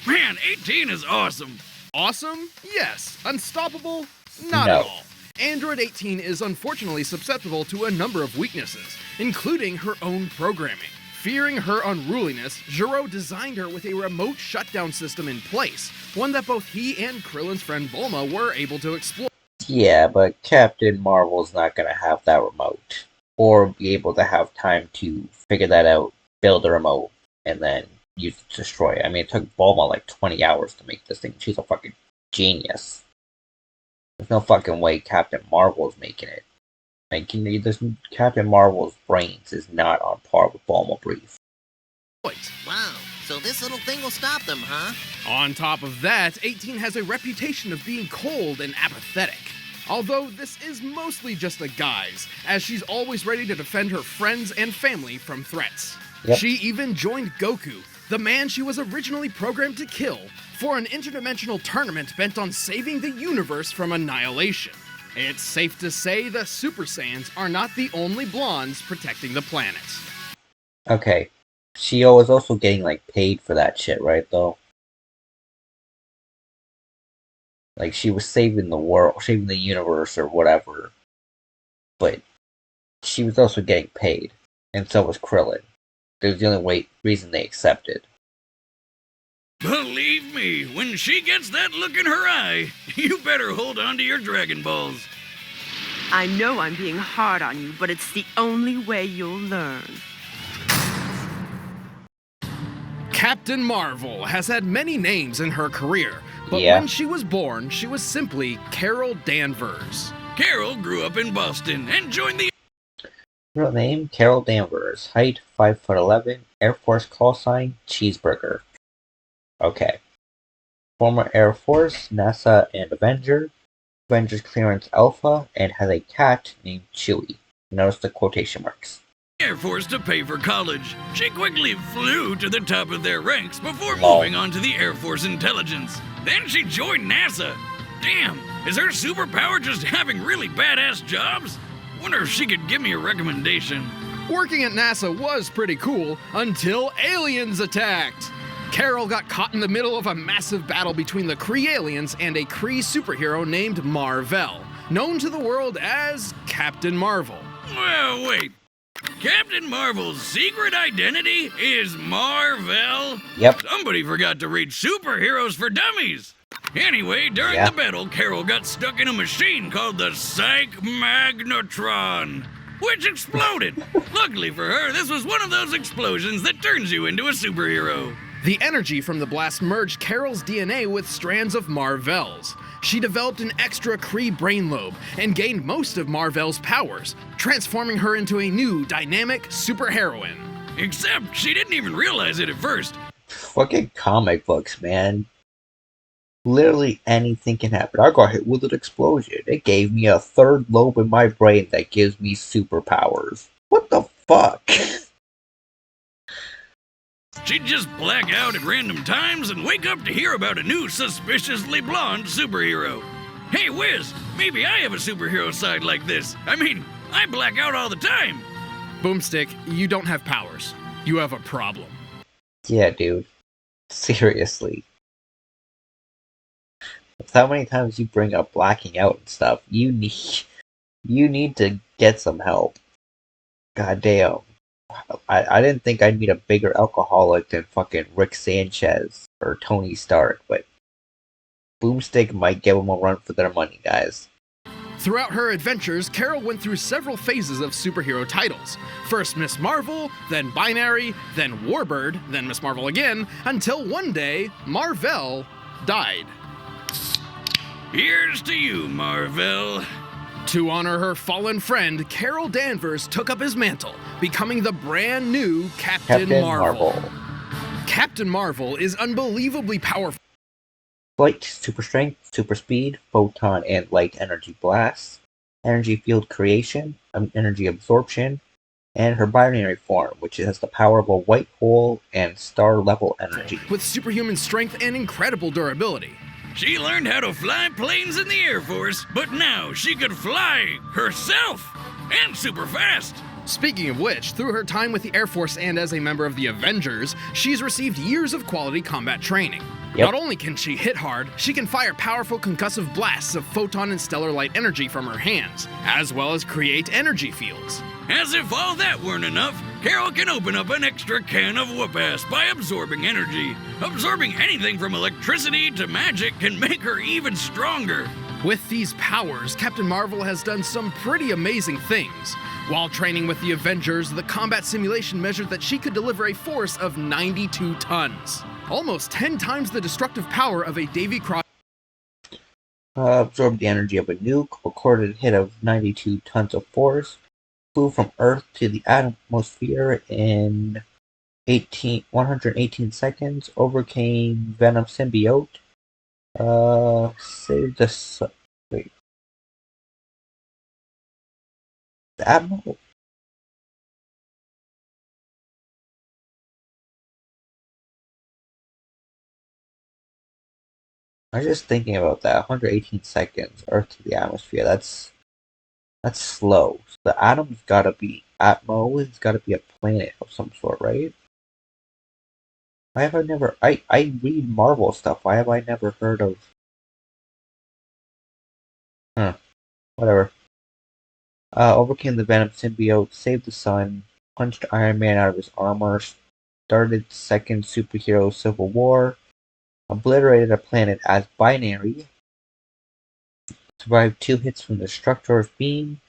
S3: Man, 18 is awesome.
S2: Awesome? Yes. Unstoppable? Not
S1: No.
S2: at all. Android 18 is unfortunately susceptible to a number of weaknesses, including her own programming. Fearing her unruliness, Gero designed her with a remote shutdown system in place, one that both he and Krillin's friend Bulma were able to explore.
S1: Yeah, but Captain Marvel's not gonna have that remote. Or be able to have time to figure that out, build a remote, and then use it to destroy it. I mean, it took Bulma like 20 hours to make this thing. She's a fucking genius. There's no fucking way Captain Marvel is making it. Like, Captain Marvel's brains is not on par with Bulma Brief.
S5: Wow, so this little thing will stop them, huh?
S2: On top of that, 18 has a reputation of being cold and apathetic. Although this is mostly just a guise, as she's always ready to defend her friends and family from threats.
S1: Yep.
S2: She even joined Goku, the man she was originally programmed to kill, for an interdimensional tournament bent on saving the universe from annihilation. It's safe to say the Super Saiyans are not the only blondes protecting the planet.
S1: Okay. She was also getting, like, paid for that shit, right, though? Like, she was saving the world, saving the universe, or whatever. But she was also getting paid. And so was Krillin. That was the only reason they accepted.
S3: Believe me, when she gets that look in her eye, you better hold on to your Dragon Balls.
S6: I know I'm being hard on you, but it's the only way you'll learn.
S2: Captain Marvel has had many names in her career, but
S1: Yeah.
S2: when she was born, she was simply Carol Danvers.
S3: Carol grew up in Boston and joined the
S1: Real name, Carol Danvers. Height, 5'11". Air Force call sign, Cheeseburger. Okay. Former Air Force, NASA, and Avenger. Avengers Clearance Alpha, and has a cat named Chewie. Notice the quotation marks.
S3: Air Force to pay for college. She quickly flew to the top of their ranks before
S1: Lol.
S3: moving on to the Air Force Intelligence. Then she joined NASA. Damn, is her superpower just having really badass jobs? Wonder if she could give me a recommendation.
S2: Working at NASA was pretty cool until aliens attacked. Carol got caught in the middle of a massive battle between the Kree aliens and a Kree superhero named Mar-Vell, known to the world as Captain Marvel.
S3: Well, wait. Captain Marvel's secret identity is Mar-Vell?
S1: Yep.
S3: Somebody forgot to read Superheroes for Dummies. Anyway, during
S1: Yeah.
S3: the battle, Carol got stuck in a machine called the Psych Magnetron, which exploded. Luckily for her, this was one of those explosions that turns you into a superhero.
S2: The energy from the blast merged Carol's DNA with strands of Mar-Vell's. She developed an extra Kree brain lobe and gained most of Mar-Vell's powers, transforming her into a new, dynamic superheroine.
S3: Except she didn't even realize it at first.
S1: Fucking comic books, man. Literally anything can happen. I got hit with an explosion. It gave me a third lobe in my brain that gives me superpowers. What the fuck?
S3: She'd just black out at random times and wake up to hear about a new suspiciously blonde superhero. Hey, Wiz, maybe I have a superhero side like this. I mean, I black out all the time.
S2: Boomstick, you don't have powers. You have a problem.
S1: Yeah, dude. Seriously. With how many times you bring up blacking out and stuff, you need to get some help. God damn. I didn't think I'd meet a bigger alcoholic than fucking Rick Sanchez or Tony Stark, but Boomstick might give them a run for their money, guys.
S2: Throughout her adventures, Carol went through several phases of superhero titles. First Miss Marvel, then Binary, then Warbird, then Miss Marvel again, until one day, Mar-Vell died.
S3: Here's to you, Mar-Vell.
S2: To honor her fallen friend, Carol Danvers took up his mantle, becoming the brand new Captain Marvel. Captain Marvel is unbelievably powerful.
S1: Flight, super strength, super speed, photon and light energy blasts, energy field creation, energy absorption, and her binary form, which has the power of a white hole and star level energy.
S2: With superhuman strength and incredible durability.
S3: She learned how to fly planes in the Air Force, but now she could fly herself and super fast.
S2: Speaking of which, through her time with the Air Force and as a member of the Avengers, she's received years of quality combat training.
S1: Yep.
S2: Not only can she hit hard, she can fire powerful concussive blasts of photon and stellar light energy from her hands, as well as create energy fields.
S3: As if all that weren't enough, Carol can open up an extra can of whoop-ass by absorbing energy. Absorbing anything from electricity to magic can make her even stronger.
S2: With these powers, Captain Marvel has done some pretty amazing things. While training with the Avengers, the combat simulation measured that she could deliver a force of 92 tons. Almost 10 times the destructive power of a Davy Crockett.
S1: Absorbed the energy of a nuke, recorded a hit of 92 tons of force, flew from Earth to the atmosphere in 118 seconds, overcame Venom Symbiote. Saved the wait. The Admiral. I was just thinking about that. 118 seconds, Earth to the atmosphere. That's slow. So the atom's gotta be Atmo. It's gotta be a planet of some sort, right? Why have I never? I read Marvel stuff. Why have I never heard of? Whatever. Overcame the Venom symbiote, saved the sun, punched Iron Man out of his armor, started the second superhero civil war, obliterated a planet as binary, survived 2 hits from the Destructor's beam,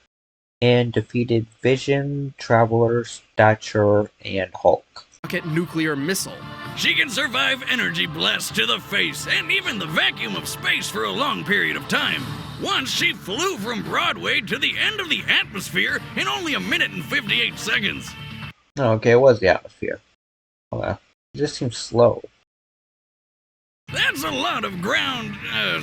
S1: and defeated Vision, Traveler, Stature, and Hulk.
S2: Rocket nuclear missile.
S3: She can survive energy blasts to the face and even the vacuum of space for a long period of time. Once she flew from Broadway to the end of the atmosphere in only 1 minute and 58 seconds.
S1: Oh, okay, it was the atmosphere. It just seems slow.
S3: That's a lot of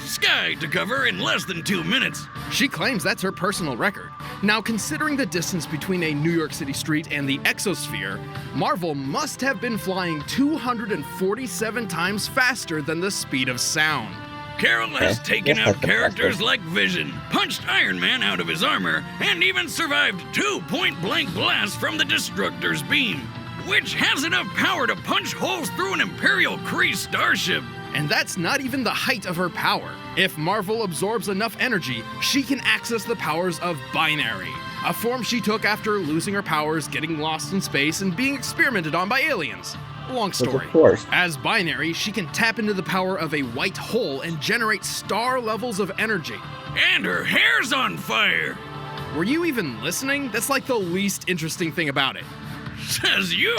S3: sky to cover in less than 2 minutes.
S2: She claims that's her personal record. Now, considering the distance between a New York City street and the exosphere, Marvel must have been flying 247 times faster than the speed of sound.
S3: Carol has taken out characters like Vision, punched Iron Man out of his armor, and even survived 2 point-blank blasts from the Destructor's beam, which has enough power to punch holes through an Imperial Kree starship.
S2: And that's not even the height of her power. If Marvel absorbs enough energy, she can access the powers of Binary, a form she took after losing her powers, getting lost in space, and being experimented on by aliens. Long story.
S1: Of course.
S2: As Binary, she can tap into the power of a white hole and generate star levels of energy.
S3: And her hair's on fire!
S2: Were you even listening? That's like the least interesting thing about it.
S3: Says you!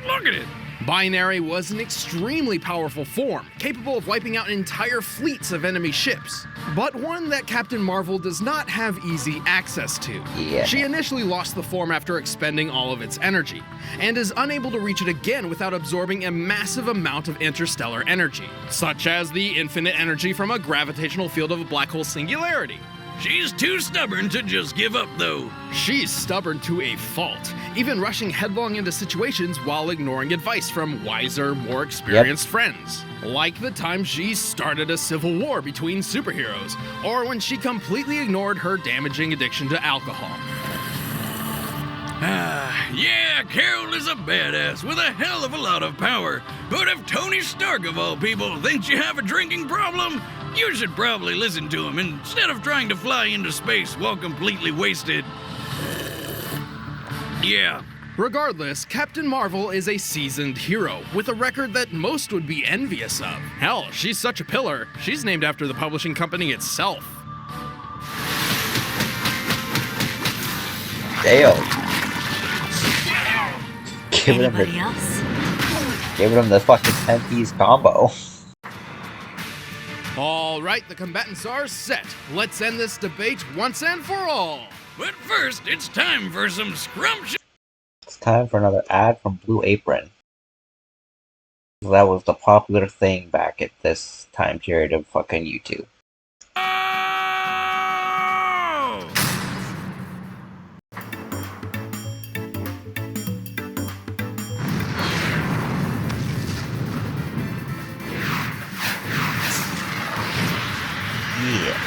S3: Look at it!
S2: Binary was an extremely powerful form, capable of wiping out entire fleets of enemy ships, but one that Captain Marvel does not have easy access to.
S1: Yeah.
S2: She initially lost the form after expending all of its energy, and is unable to reach it again without absorbing a massive amount of interstellar energy, such as the infinite energy from a gravitational field of a black hole singularity.
S3: She's too stubborn to just give up, though.
S2: She's stubborn to a fault, even rushing headlong into situations while ignoring advice from wiser, more experienced friends. Like the time she started a civil war between superheroes, or when she completely ignored her damaging addiction to alcohol.
S3: Yeah, Carol is a badass with a hell of a lot of power. But if Tony Stark, of all people, thinks you have a drinking problem, you should probably listen to him instead of trying to fly into space while completely wasted. Yeah.
S2: Regardless, Captain Marvel is a seasoned hero with a record that most would be envious of. Hell, she's such a pillar, she's named after the publishing company itself.
S1: Damn.
S7: Anybody else?
S1: Giving him the fucking 10-piece combo.
S2: All right, the combatants are set. Let's end this debate once and for all.
S3: But first, it's time for some scrumptious...
S1: It's time for another ad from Blue Apron. That was the popular thing back at this time period of fucking YouTube. Yeah.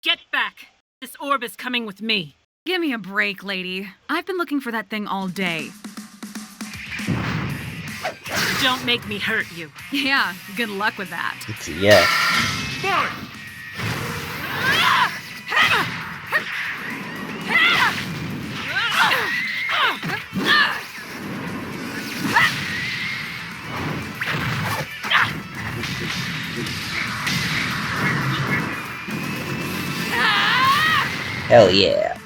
S7: Get back! This orb is coming with me.
S8: Give me a break, lady. I've been looking for that thing all day.
S7: Don't make me hurt you.
S8: Yeah, good luck with that.
S1: It's a yes.
S3: Fine!
S1: Hell yeah.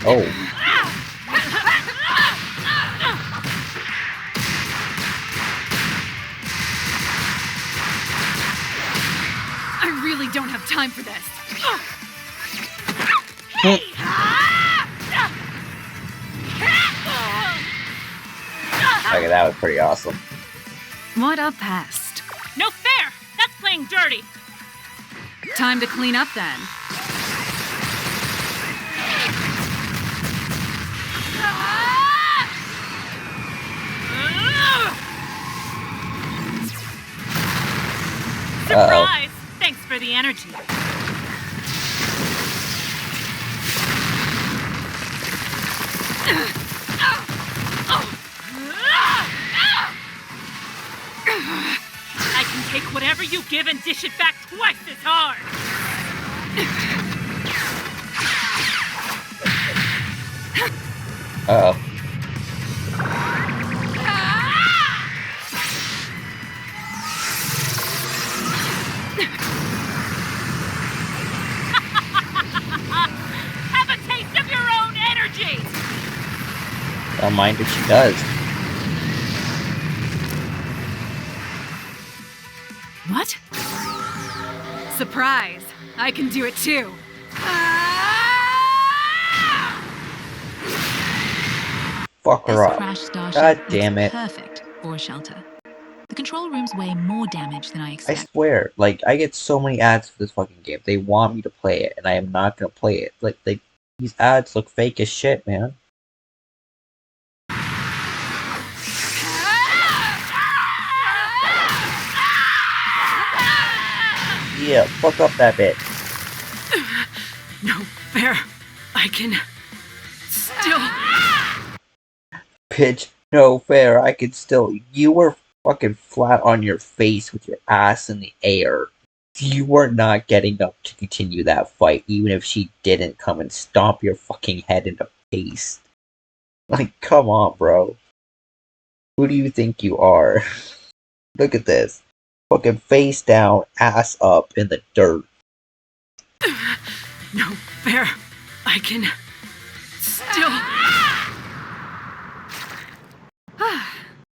S1: Oh.
S8: have time for this.
S1: Okay, that was pretty awesome.
S8: What a pest.
S7: No fair! That's playing dirty!
S8: Time to clean up then.
S7: Surprise! Thanks for the energy. I can take whatever you give and dish it back twice as hard!
S1: Uh-oh.
S7: Have a taste of your own energy!
S1: Don't mind if she does.
S8: What? Surprise! I can do it too.
S1: Fuck her up.
S9: Crash Starship
S1: God damn it.
S9: Perfect for a shelter. The control rooms weigh more damage than I
S1: I
S9: expect.
S1: swear, like, I get so many ads for this fucking game. They want me to play it, and I am not gonna play it. Like, these ads look fake as shit, man. Yeah, fuck up that bit.
S6: No fair. I can still.
S1: Bitch, no fair, I could still. You were fucking flat on your face with your ass in the air. You were not getting up to continue that fight, even if she didn't come and stomp your fucking head into paste. Like, come on, bro. Who do you think you are? Look at this. Fucking face down, ass up in the dirt.
S6: No fair. I can still.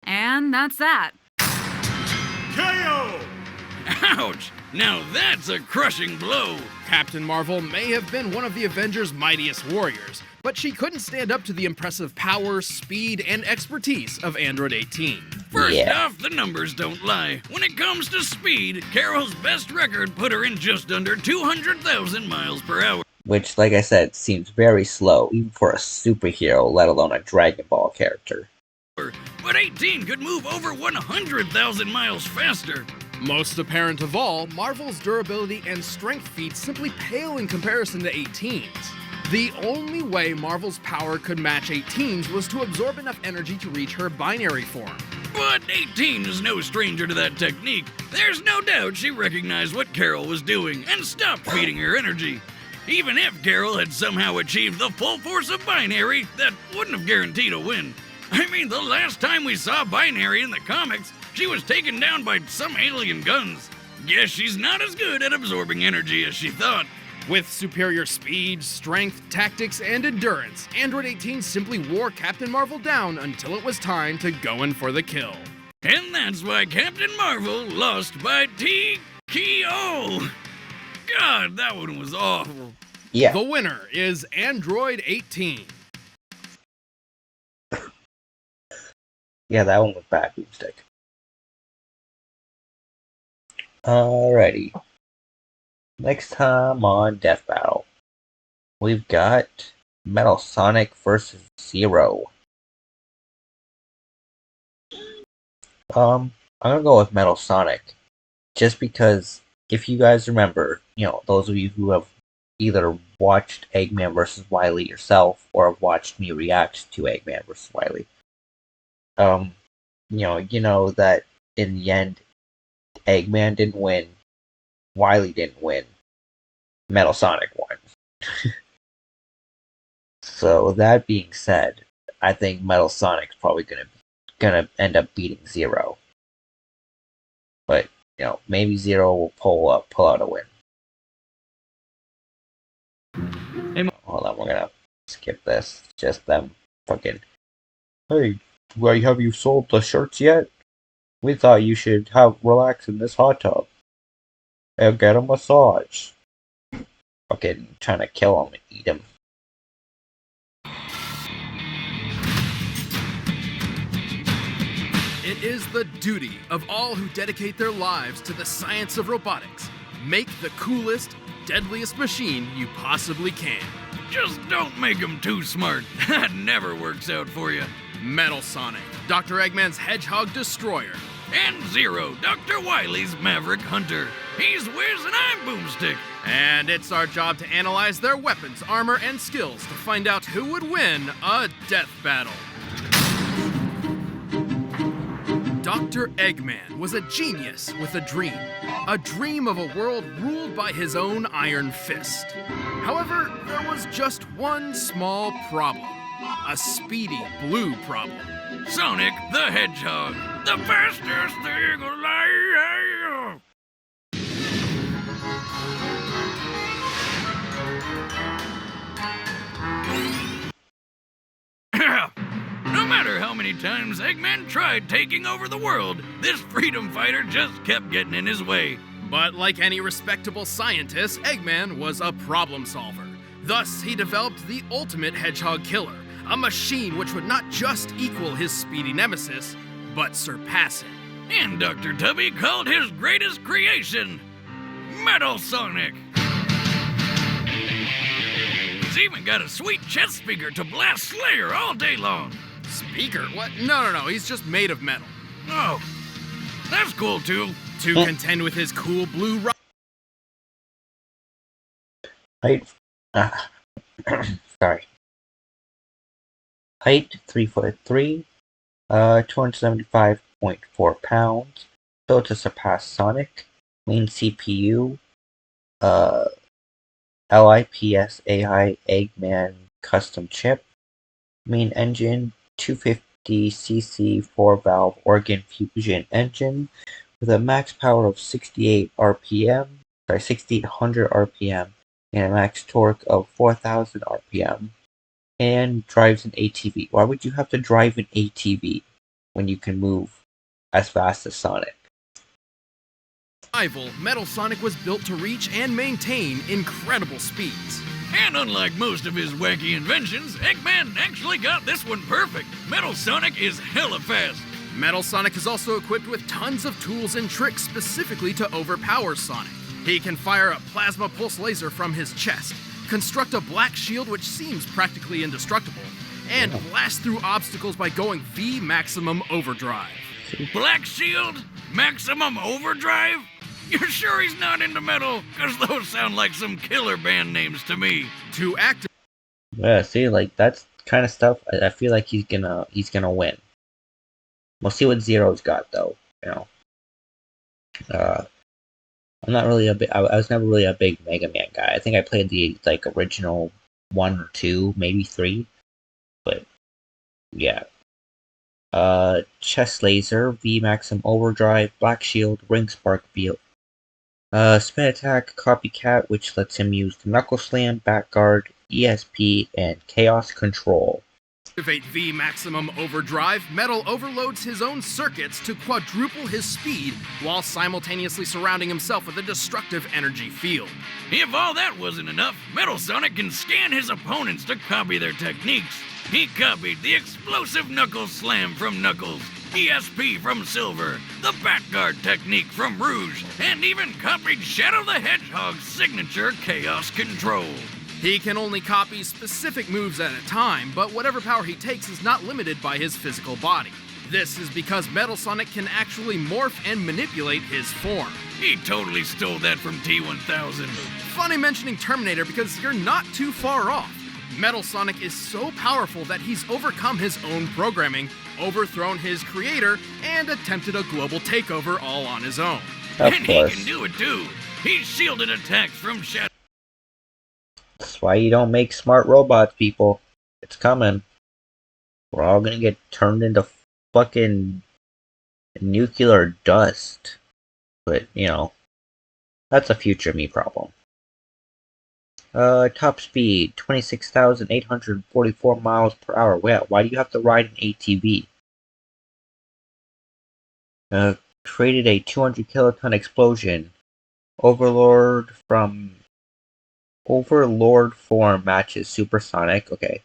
S8: And that's that.
S3: KO! Ouch! Now that's a crushing blow!
S2: Captain Marvel may have been one of the Avengers' mightiest warriors, but she couldn't stand up to the impressive power, speed, and expertise of Android 18.
S3: First
S1: Yeah.
S3: off, the numbers don't lie. When it comes to speed, Carol's best record put her in just under 200,000 miles per hour.
S1: Which, like I said, seems very slow, even for a superhero, let alone a Dragon Ball character.
S3: But 18 could move over 100,000 miles faster.
S2: Most apparent of all, Marvel's durability and strength feats simply pale in comparison to 18's. The only way Marvel's power could match 18's was to absorb enough energy to reach her binary form.
S3: But 18 is no stranger to that technique. There's no doubt she recognized what Carol was doing and stopped feeding her energy. Even if Carol had somehow achieved the full force of binary, that wouldn't have guaranteed a win. I mean, the last time we saw binary in the comics, she was taken down by some alien guns. Guess she's not as good at absorbing energy as she thought.
S2: With superior speed, strength, tactics, and endurance, Android 18 simply wore Captain Marvel down until it was time to go in for the kill.
S3: And that's why Captain Marvel lost by TKO. God, that one was awful.
S1: Yeah.
S2: The winner is Android 18.
S1: Yeah, that one was bad, Boomstick. Alrighty. Next time on Death Battle, we've got Metal Sonic vs. Zero. I'm gonna go with Metal Sonic, just because if you guys remember, those of you who have either watched Eggman vs. Wily yourself or have watched me react to Eggman vs. Wily, you know that in the end, Eggman didn't win, Wily didn't win, Metal Sonic won. So that being said, I think Metal Sonic's probably gonna end up beating Zero. But maybe Zero will pull out a win. Hold on, we're gonna skip this. Just them fucking. Hey, have you sold the shirts yet? We thought you should relax in this hot tub and get a massage. fucking trying to kill him and eat him.
S2: It is the duty of all who dedicate their lives to the science of robotics. Make the coolest, deadliest machine you possibly can.
S3: Just don't make him too smart. That never works out for you.
S2: Metal Sonic, Dr. Eggman's Hedgehog Destroyer.
S3: And Zero, Dr. Wily's Maverick Hunter. He's Wiz and I'm Boomstick.
S2: And it's our job to analyze their weapons, armor, and skills to find out who would win a death battle. Dr. Eggman was a genius with a dream of a world ruled by his own iron fist. However, there was just one small problem, a speedy blue problem.
S3: Sonic the Hedgehog, the fastest thing alive. No matter how many times Eggman tried taking over the world, this freedom fighter just kept getting in his way.
S2: But like any respectable scientist, Eggman was a problem solver. Thus, he developed the ultimate hedgehog killer, a machine which would not just equal his speedy nemesis, but surpass it.
S3: And Dr. Tubby called his greatest creation, Metal Sonic. He's even got a sweet chest speaker to blast Slayer all day long.
S2: Speaker? What? No, he's just made of metal.
S3: Oh, that's cool too.
S2: To contend with his cool blue
S1: Height, sorry. Height 3'3", 275.4 pounds. Built to surpass Sonic. Main CPU, LIPS AI Eggman custom chip. Main engine, 250cc 4-valve organ fusion engine with a max power of 6,800 RPM and a max torque of 4,000 RPM, and drives an ATV. Why would you have to drive an ATV when you can move as fast as Sonic?
S2: rival, Metal Sonic was built to reach and maintain incredible speeds.
S3: And unlike most of his wacky inventions, Eggman actually got this one perfect. Metal Sonic is hella fast.
S2: Metal Sonic is also equipped with tons of tools and tricks specifically to overpower Sonic. He can fire a plasma pulse laser from his chest, construct a black shield which seems practically indestructible, and blast through obstacles by going V maximum overdrive.
S3: Black Shield? Maximum Overdrive? You're sure he's not into metal? Cause those sound like some killer band names to me.
S2: To act.
S1: Yeah, see, like that's kind of stuff. I feel like he's gonna win. We'll see what Zero's got though. You know, I'm not really a big. I was never really a big Mega Man guy. I think I played the original 1 or 2, maybe 3, but yeah. Chest Laser, V Maximum Overdrive, Black Shield, Ring Spark Beat. Spin Attack, Copycat, which lets him use the Knuckle Slam, Back Guard, ESP, and Chaos Control.
S2: Activate V Maximum Overdrive, Metal overloads his own circuits to quadruple his speed while simultaneously surrounding himself with a destructive energy field.
S3: If all that wasn't enough, Metal Sonic can scan his opponents to copy their techniques. He copied the explosive Knuckle Slam from Knuckles, ESP from Silver, the Back Guard technique from Rouge, and even copied Shadow the Hedgehog's signature Chaos Control.
S2: He can only copy specific moves at a time, but whatever power he takes is not limited by his physical body. This is because Metal Sonic can actually morph and manipulate his form.
S3: He totally stole that from T-1000.
S2: Funny mentioning Terminator because you're not too far off. Metal Sonic is so powerful that he's overcome his own programming, overthrown his creator, and attempted a global takeover all on his own.
S1: Of
S3: and
S1: course.
S3: he can do it too. He's shielded attacks from Shadow.
S1: That's why you don't make smart robots, people. It's coming. We're all gonna get turned into fucking nuclear dust. But, you know, that's a future me problem. Top speed, 26,844 miles per hour. Why do you have to ride an ATV? Created a 200 kiloton explosion. Overlord from Overlord form matches Supersonic. Okay.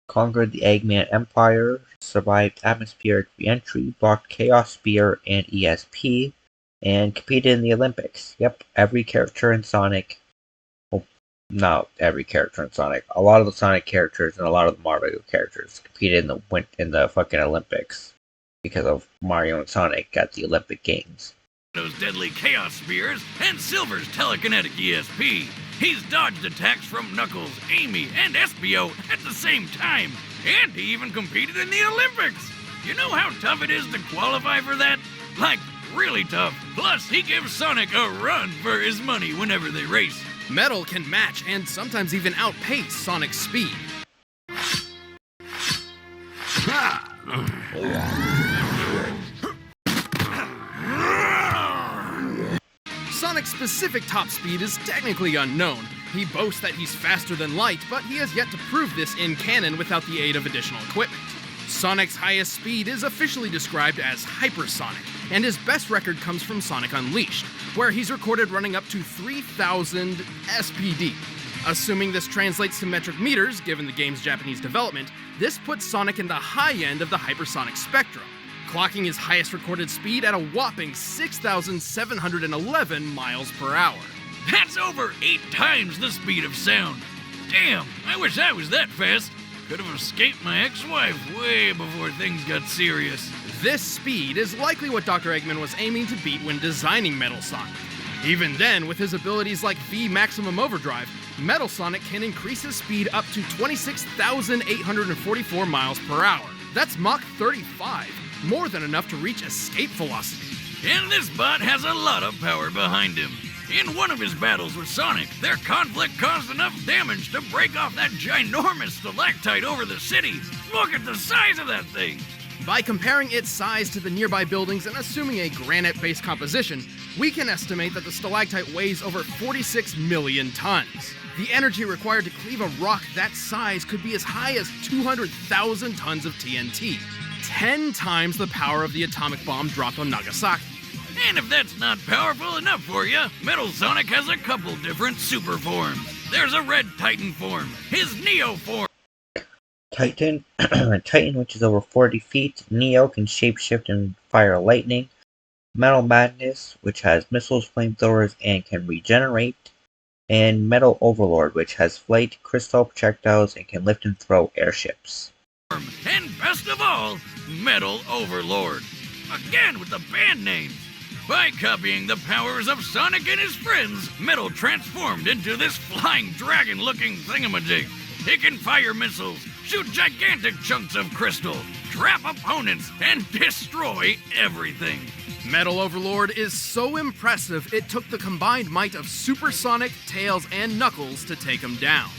S1: Conquered the Eggman Empire, survived atmospheric re-entry, blocked Chaos Spear and ESP, and competed in the Olympics. Yep, every character in Sonic. Well, not every character in Sonic. A lot of the Sonic characters and a lot of the Mario characters competed in the fucking Olympics because of Mario and Sonic at the Olympic Games.
S3: Those deadly Chaos Spears and Silver's telekinetic ESP. He's dodged attacks from Knuckles, Amy, and Espio at the same time. And he even competed in the Olympics. You know how tough it is to qualify for that? Like, really tough. Plus, he gives Sonic a run for his money whenever they race.
S2: Metal can match and sometimes even outpace Sonic's speed. Sonic's specific top speed is technically unknown. He boasts that he's faster than light, but he has yet to prove this in canon without the aid of additional equipment. Sonic's highest speed is officially described as hypersonic, and his best record comes from Sonic Unleashed, where he's recorded running up to 3,000 SPD. Assuming this translates to metric meters, given the game's Japanese development, this puts Sonic in the high end of the hypersonic spectrum, clocking his highest recorded speed at a whopping 6,711 miles per hour.
S3: That's over 8 times the speed of sound. Damn, I wish I was that fast. Could have escaped my ex-wife way before things got serious.
S2: This speed is likely what Dr. Eggman was aiming to beat when designing Metal Sonic. Even then, with his abilities like V Maximum Overdrive, Metal Sonic can increase his speed up to 26,844 miles per hour. That's Mach 35, more than enough to reach escape velocity.
S3: And this bot has a lot of power behind him. In one of his battles with Sonic, their conflict caused enough damage to break off that ginormous stalactite over the city. Look at the size of that thing!
S2: By comparing its size to the nearby buildings and assuming a granite-based composition, we can estimate that the stalactite weighs over 46 million tons. The energy required to cleave a rock that size could be as high as 200,000 tons of TNT, 10 times the power of the atomic bomb dropped on Nagasaki.
S3: And if that's not powerful enough for you, Metal Sonic has a couple different super forms. There's a Red Titan form, his Neo form.
S1: Titan, which is over 40 feet. Neo can shapeshift and fire lightning. Metal Madness, which has missiles, flamethrowers, and can regenerate. And Metal Overlord, which has flight, crystal projectiles, and can lift and throw airships.
S3: And best of all, Metal Overlord. Again with the band names. By copying the powers of Sonic and his friends, Metal transformed into this flying dragon-looking thingamajig. It can fire missiles, shoot gigantic chunks of crystal, trap opponents, and destroy everything.
S2: Metal Overlord is so impressive it took the combined might of Supersonic, Tails, and Knuckles to take him down.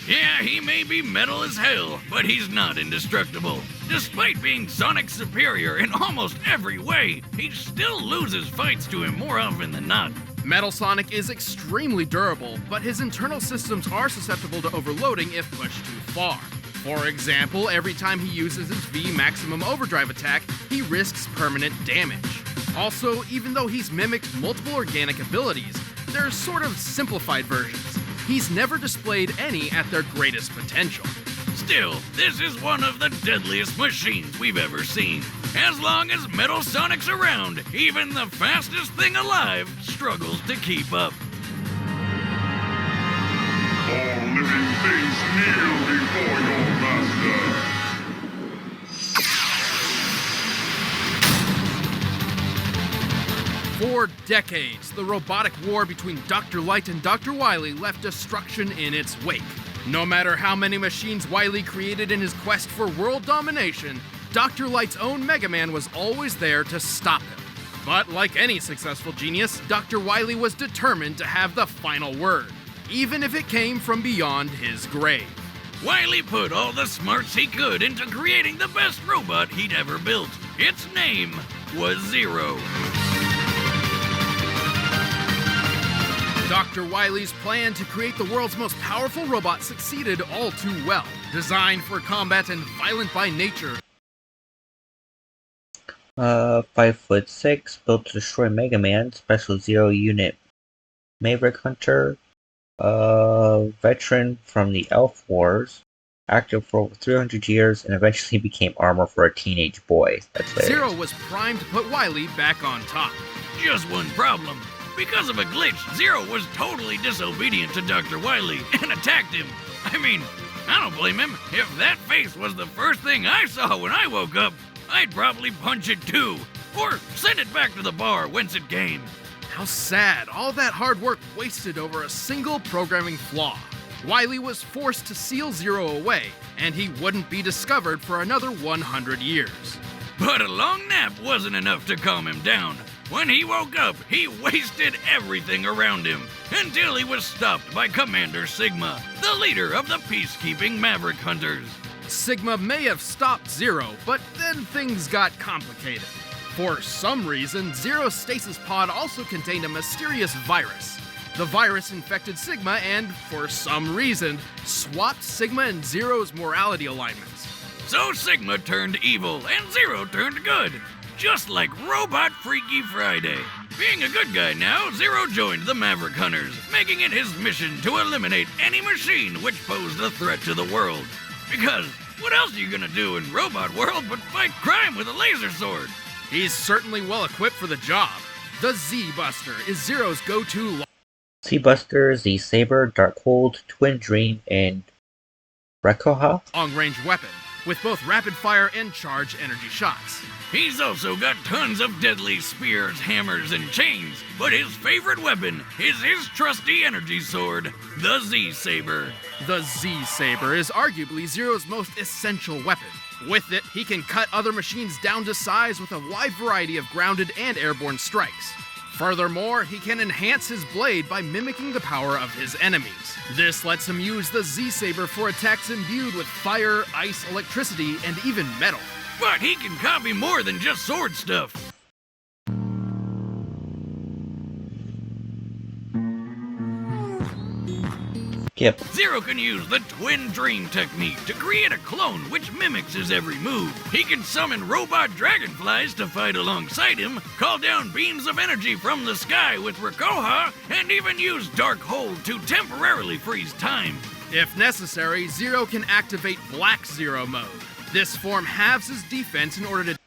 S3: Yeah, he may be metal as hell, but he's not indestructible. Despite being Sonic's superior in almost every way, he still loses fights to him more often than not.
S2: Metal Sonic is extremely durable, but his internal systems are susceptible to overloading if pushed too far. For example, every time he uses his V Maximum Overdrive attack, he risks permanent damage. Also, even though he's mimicked multiple organic abilities, they're sort of simplified versions. He's never displayed any at their greatest potential.
S3: Still, this is one of the deadliest machines we've ever seen. As long as Metal Sonic's around, even the fastest thing alive struggles to keep up.
S4: All living things kneel before your master.
S2: For decades, the robotic war between Dr. Light and Dr. Wily left destruction in its wake. No matter how many machines Wily created in his quest for world domination, Dr. Light's own Mega Man was always there to stop him. But like any successful genius, Dr. Wily was determined to have the final word, even if it came from beyond his grave.
S3: Wily put all the smarts he could into creating the best robot he'd ever built. Its name was Zero.
S2: Dr. Wily's plan to create the world's most powerful robot succeeded all too well. Designed for combat and violent by nature,
S1: 5'6", built to destroy Mega Man, Special Zero Unit, Maverick Hunter, veteran from the Elf Wars, active for over 300 years, and eventually became armor for a teenage boy. That's hilarious.
S2: Zero was primed to put Wily back on top.
S3: Just one problem. Because of a glitch, Zero was totally disobedient to Dr. Wily and attacked him. I mean, I don't blame him. If that face was the first thing I saw when I woke up, I'd probably punch it too. Or send it back to the bar whence it came.
S2: How sad, all that hard work wasted over a single programming flaw. Wily was forced to seal Zero away, and he wouldn't be discovered for another 100 years.
S3: But a long nap wasn't enough to calm him down. When he woke up, he wasted everything around him, until he was stopped by Commander Sigma, the leader of the peacekeeping Maverick Hunters.
S2: Sigma may have stopped Zero, but then things got complicated. For some reason, Zero's stasis pod also contained a mysterious virus. The virus infected Sigma and, for some reason, swapped Sigma and Zero's morality alignments.
S3: So Sigma turned evil and Zero turned good, just like Robot Freaky Friday. Being a good guy now, Zero joined the Maverick Hunters, making it his mission to eliminate any machine which posed a threat to the world. Because what else are you gonna do in Robot World but fight crime with a laser sword?
S2: He's certainly well equipped for the job. The Z-Buster is Zero's go-to
S1: Z-Buster, Z-Saber, Darkhold, Twin Dream, and Rekoha?
S2: long-range weapon, with both rapid-fire and charge energy shots.
S3: He's also got tons of deadly spears, hammers, and chains, but his favorite weapon is his trusty energy sword, the Z-Saber.
S2: The Z-Saber is arguably Zero's most essential weapon. With it, he can cut other machines down to size with a wide variety of grounded and airborne strikes. Furthermore, he can enhance his blade by mimicking the power of his enemies. This lets him use the Z-Saber for attacks imbued with fire, ice, electricity, and even metal.
S3: But he can copy more than just sword stuff.
S1: Yep.
S3: Zero can use the Twin Dream technique to create a clone which mimics his every move. He can summon robot dragonflies to fight alongside him, call down beams of energy from the sky with Rekoha, and even use Darkhold to temporarily freeze time.
S2: If necessary, Zero can activate Black Zero mode. This form halves his defense in order to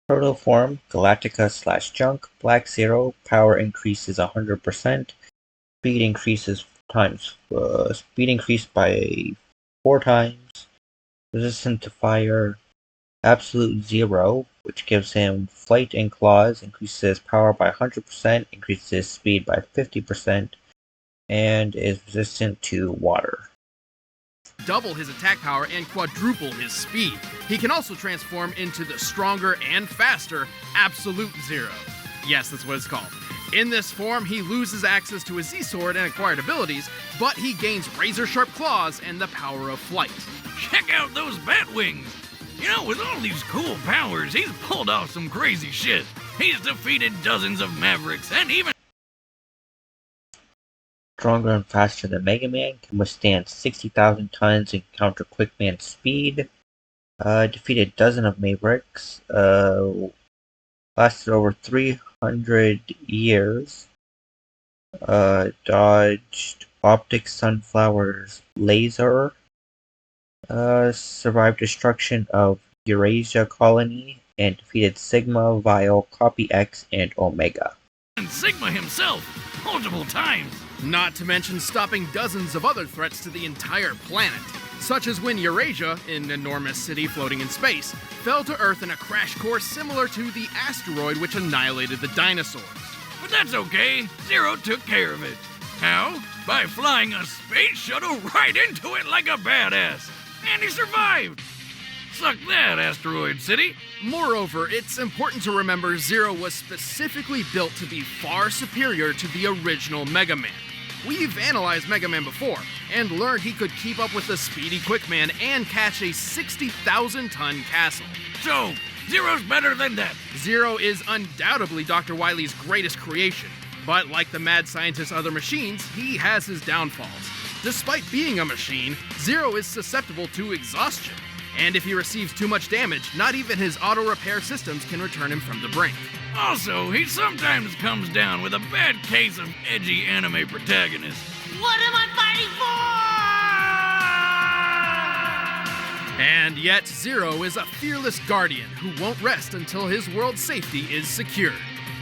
S1: Proto form, Galactica/Junk, Black Zero, power increases 100%, speed increases speed increased by 4 times, resistant to fire, absolute 0, which gives him flight and claws, increases his power by 100%, increases his speed by 50%, and is resistant to water.
S2: double his attack power and quadruple his speed. He can also transform into the stronger and faster Absolute Zero. Yes, that's what it's called. In this form, he loses access to his Z-Sword and acquired abilities, but he gains razor-sharp claws and the power of flight.
S3: Check out those bat wings! You know, with all these cool powers, he's pulled off some crazy shit. He's defeated dozens of Mavericks and even
S1: Stronger and faster than Mega Man, can withstand 60,000 tons and counter Quickman's speed. Defeated dozens of Mavericks. Lasted over 300 years. Dodged Optic Sunflower's laser. Survived destruction of Eurasia Colony and defeated Sigma, Vile, Copy X, and Omega.
S3: and Sigma himself multiple times.
S2: Not to mention stopping dozens of other threats to the entire planet, such as when Eurasia, an enormous city floating in space, fell to Earth in a crash course similar to the asteroid which annihilated the dinosaurs.
S3: But that's okay, Zero took care of it. How? By flying a space shuttle right into it like a badass. And he survived. Suck that, Asteroid City.
S2: Moreover, it's important to remember Zero was specifically built to be far superior to the original Mega Man. We've analyzed Mega Man before, and learned he could keep up with the speedy Quickman and catch a 60,000-ton castle.
S3: So, Zero's better than that.
S2: Zero is undoubtedly Dr. Wily's greatest creation, but like the mad scientist's other machines, he has his downfalls. Despite being a machine, Zero is susceptible to exhaustion, and if he receives too much damage, not even his auto-repair systems can return him from the brink.
S3: Also, he sometimes comes down with a bad case of edgy anime protagonists.
S7: What am I fighting for?
S2: And yet, Zero is a fearless guardian who won't rest until his world's safety is secured,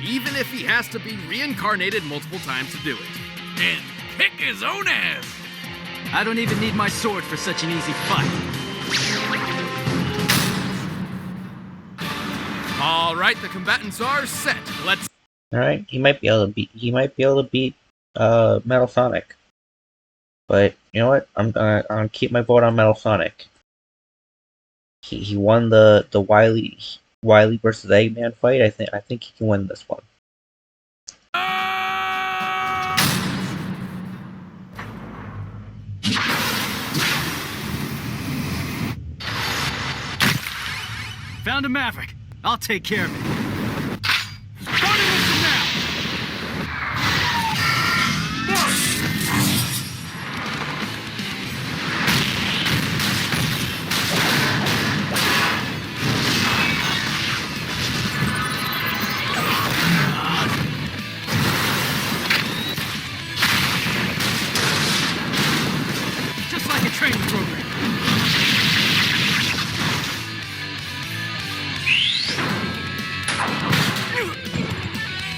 S2: even if he has to be reincarnated multiple times to do it.
S3: And kick his own ass!
S10: I don't even need my sword for such an easy fight.
S2: All right, the combatants are set. Let's.
S1: All right, he might be able to beat Metal Sonic. But you know what? I'm gonna keep my vote on Metal Sonic. He won the Wily versus Eggman fight. I think he can win this one.
S10: Found a Maverick. I'll take care of it. Starting with him now. Just like a training program.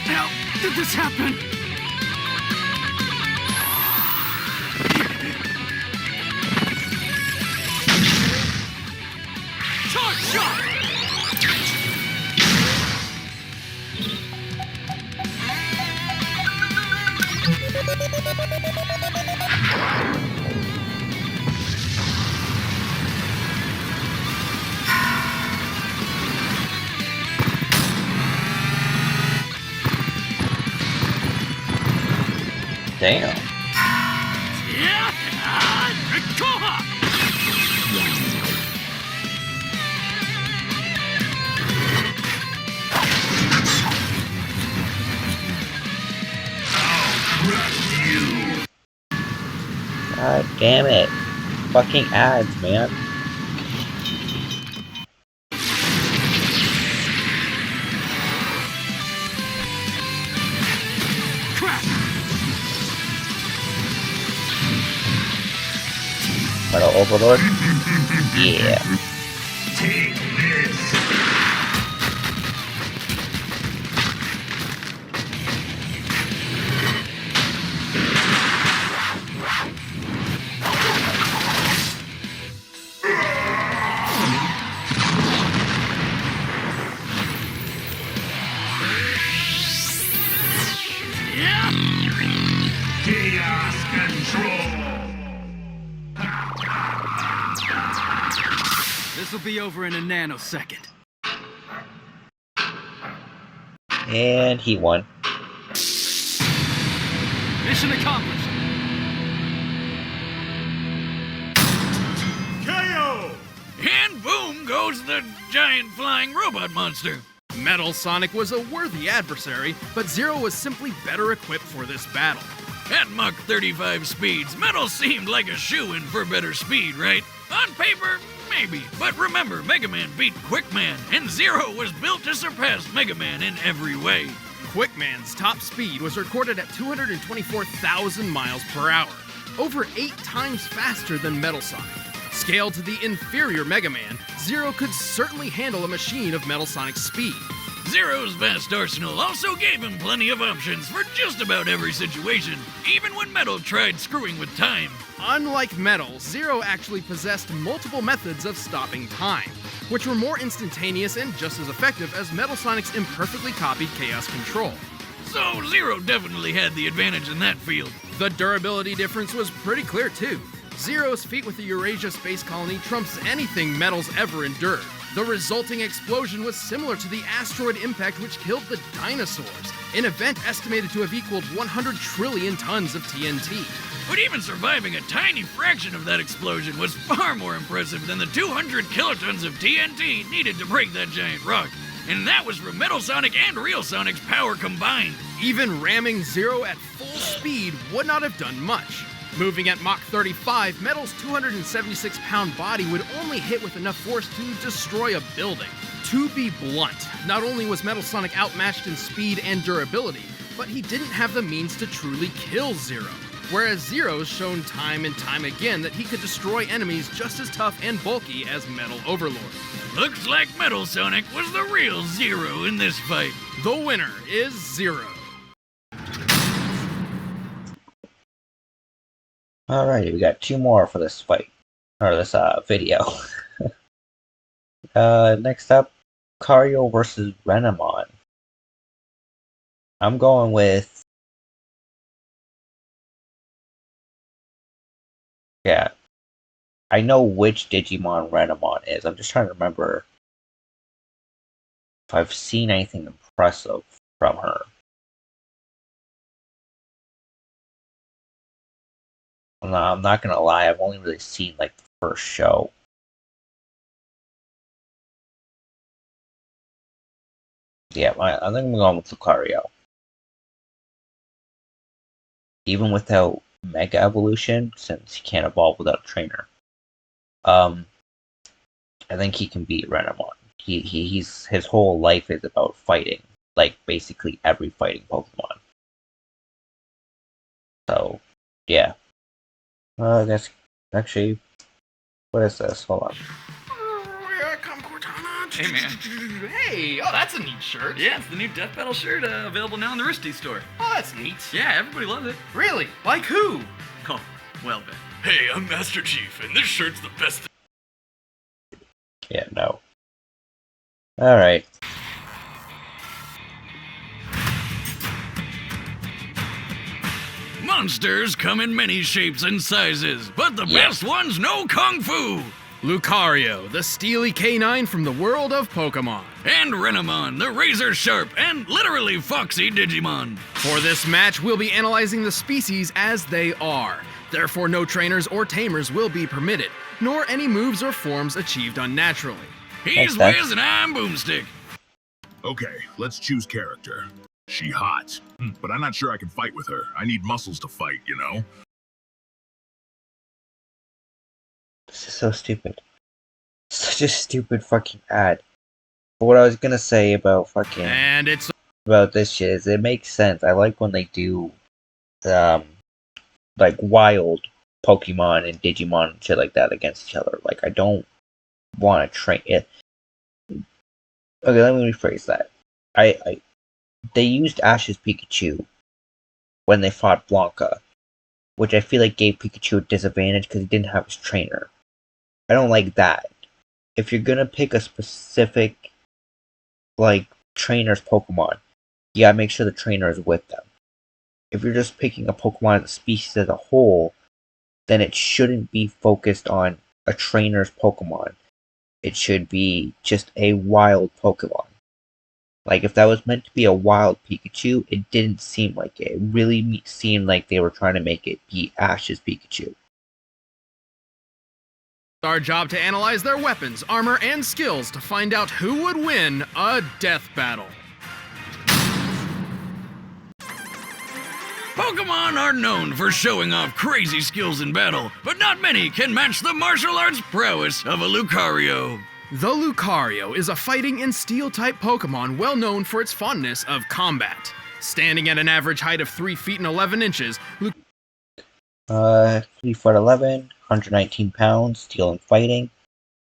S10: How did this happen? Charge shot!
S1: Damn.
S10: Yeah! Koha!
S1: God damn it. Fucking ads, man.
S10: Crap!
S1: Metal Overlord? Yeah.
S4: Take this. Chaos control.
S10: This'll be over in a nanosecond.
S1: And he won.
S10: Mission accomplished.
S3: KO! And boom goes the giant flying robot monster.
S2: Metal Sonic was a worthy adversary, but Zero was simply better equipped for this battle.
S3: At Mach 35 speeds, Metal seemed like a shoo-in for better speed, right? On paper, maybe. But remember, Mega Man beat Quickman, and Zero was built to surpass Mega Man in every way.
S2: Quickman's top speed was recorded at 224,000 miles per hour, over 8 times faster than Metal Sonic. Scaled to the inferior Mega Man, Zero could certainly handle a machine of Metal Sonic's speed.
S3: Zero's vast arsenal also gave him plenty of options for just about every situation, even when Metal tried screwing with time.
S2: Unlike Metal, Zero actually possessed multiple methods of stopping time, which were more instantaneous and just as effective as Metal Sonic's imperfectly copied Chaos Control.
S3: So Zero definitely had the advantage in that field.
S2: The durability difference was pretty clear too. Zero's feat with the Eurasia Space Colony trumps anything Metal's ever endured. The resulting explosion was similar to the asteroid impact which killed the dinosaurs, an event estimated to have equaled 100 trillion tons of TNT.
S3: But even surviving a tiny fraction of that explosion was far more impressive than the 200 kilotons of TNT needed to break that giant rock. And that was from Metal Sonic and Real Sonic's power combined.
S2: Even ramming Zero at full speed would not have done much. Moving at Mach 35, Metal's 276-pound body would only hit with enough force to destroy a building. To be blunt, not only was Metal Sonic outmatched in speed and durability, but he didn't have the means to truly kill Zero. whereas Zero's shown time and time again that he could destroy enemies just as tough and bulky as Metal Overlord.
S3: Looks like Metal Sonic was the real Zero in this fight.
S2: The winner is Zero.
S1: Alrighty, we got 2 more for this fight, or this video. Next up, Lucario vs Renamon. I'm going with... yeah. I know which Digimon Renamon is. I'm just trying to remember if I've seen anything impressive from her. No, I'm not gonna lie, I've only really seen like the first show. Yeah, I think I'm going with Lucario. Even without Mega Evolution, since he can't evolve without a trainer. I think he can beat Renamon. His whole life is about fighting, like basically every fighting Pokemon. So, yeah. That's actually, what is this? Hold on.
S10: Hey, man.
S2: Hey, oh, that's a neat shirt.
S10: Yeah, it's the new Death Battle shirt available now in the Wristy store.
S2: Oh, that's neat.
S10: Yeah, everybody loves it.
S2: Really? Like who?
S10: Oh, well then.
S3: Hey, I'm Master Chief, and this shirt's the best thing.
S1: Yeah, no. Alright.
S3: Monsters come in many shapes and sizes, but the best ones know Kung Fu.
S2: Lucario, the steely canine from the world of Pokemon.
S3: And Renamon, the razor-sharp and literally foxy Digimon.
S2: For this match, we'll be analyzing the species as they are. Therefore, no trainers or tamers will be permitted, nor any moves or forms achieved unnaturally.
S3: He's Wiz and I'm Boomstick.
S4: Okay, let's choose character. She hot, but I'm not sure I can fight with her. I need muscles to fight, you know?
S1: This is so stupid. Such a stupid fucking ad. But what I was gonna say about fucking...
S2: and it's...
S1: about this shit is it makes sense. I like when they do, like wild Pokemon and Digimon and shit like that against each other. Like, I don't want to train it. Okay, let me rephrase that. They used Ash's Pikachu when they fought Blanca, which I feel like gave Pikachu a disadvantage because he didn't have his trainer. I don't like that. If you're gonna pick a specific, like, trainer's Pokemon, you gotta make sure the trainer is with them. If you're just picking a Pokemon as a species as a whole, then it shouldn't be focused on a trainer's Pokemon. It should be just a wild Pokemon. Like, if that was meant to be a wild Pikachu, it didn't seem like it. It really seemed like they were trying to make it be Ash's Pikachu.
S2: our job to analyze their weapons, armor, and skills to find out who would win a death battle.
S3: Pokemon are known for showing off crazy skills in battle, but not many can match the martial arts prowess of a Lucario.
S2: The Lucario is a fighting and steel-type Pokemon well known for its fondness of combat. Standing at an average height of 3 feet and 11 inches,
S1: 3 foot 11, 119 pounds, steel and fighting,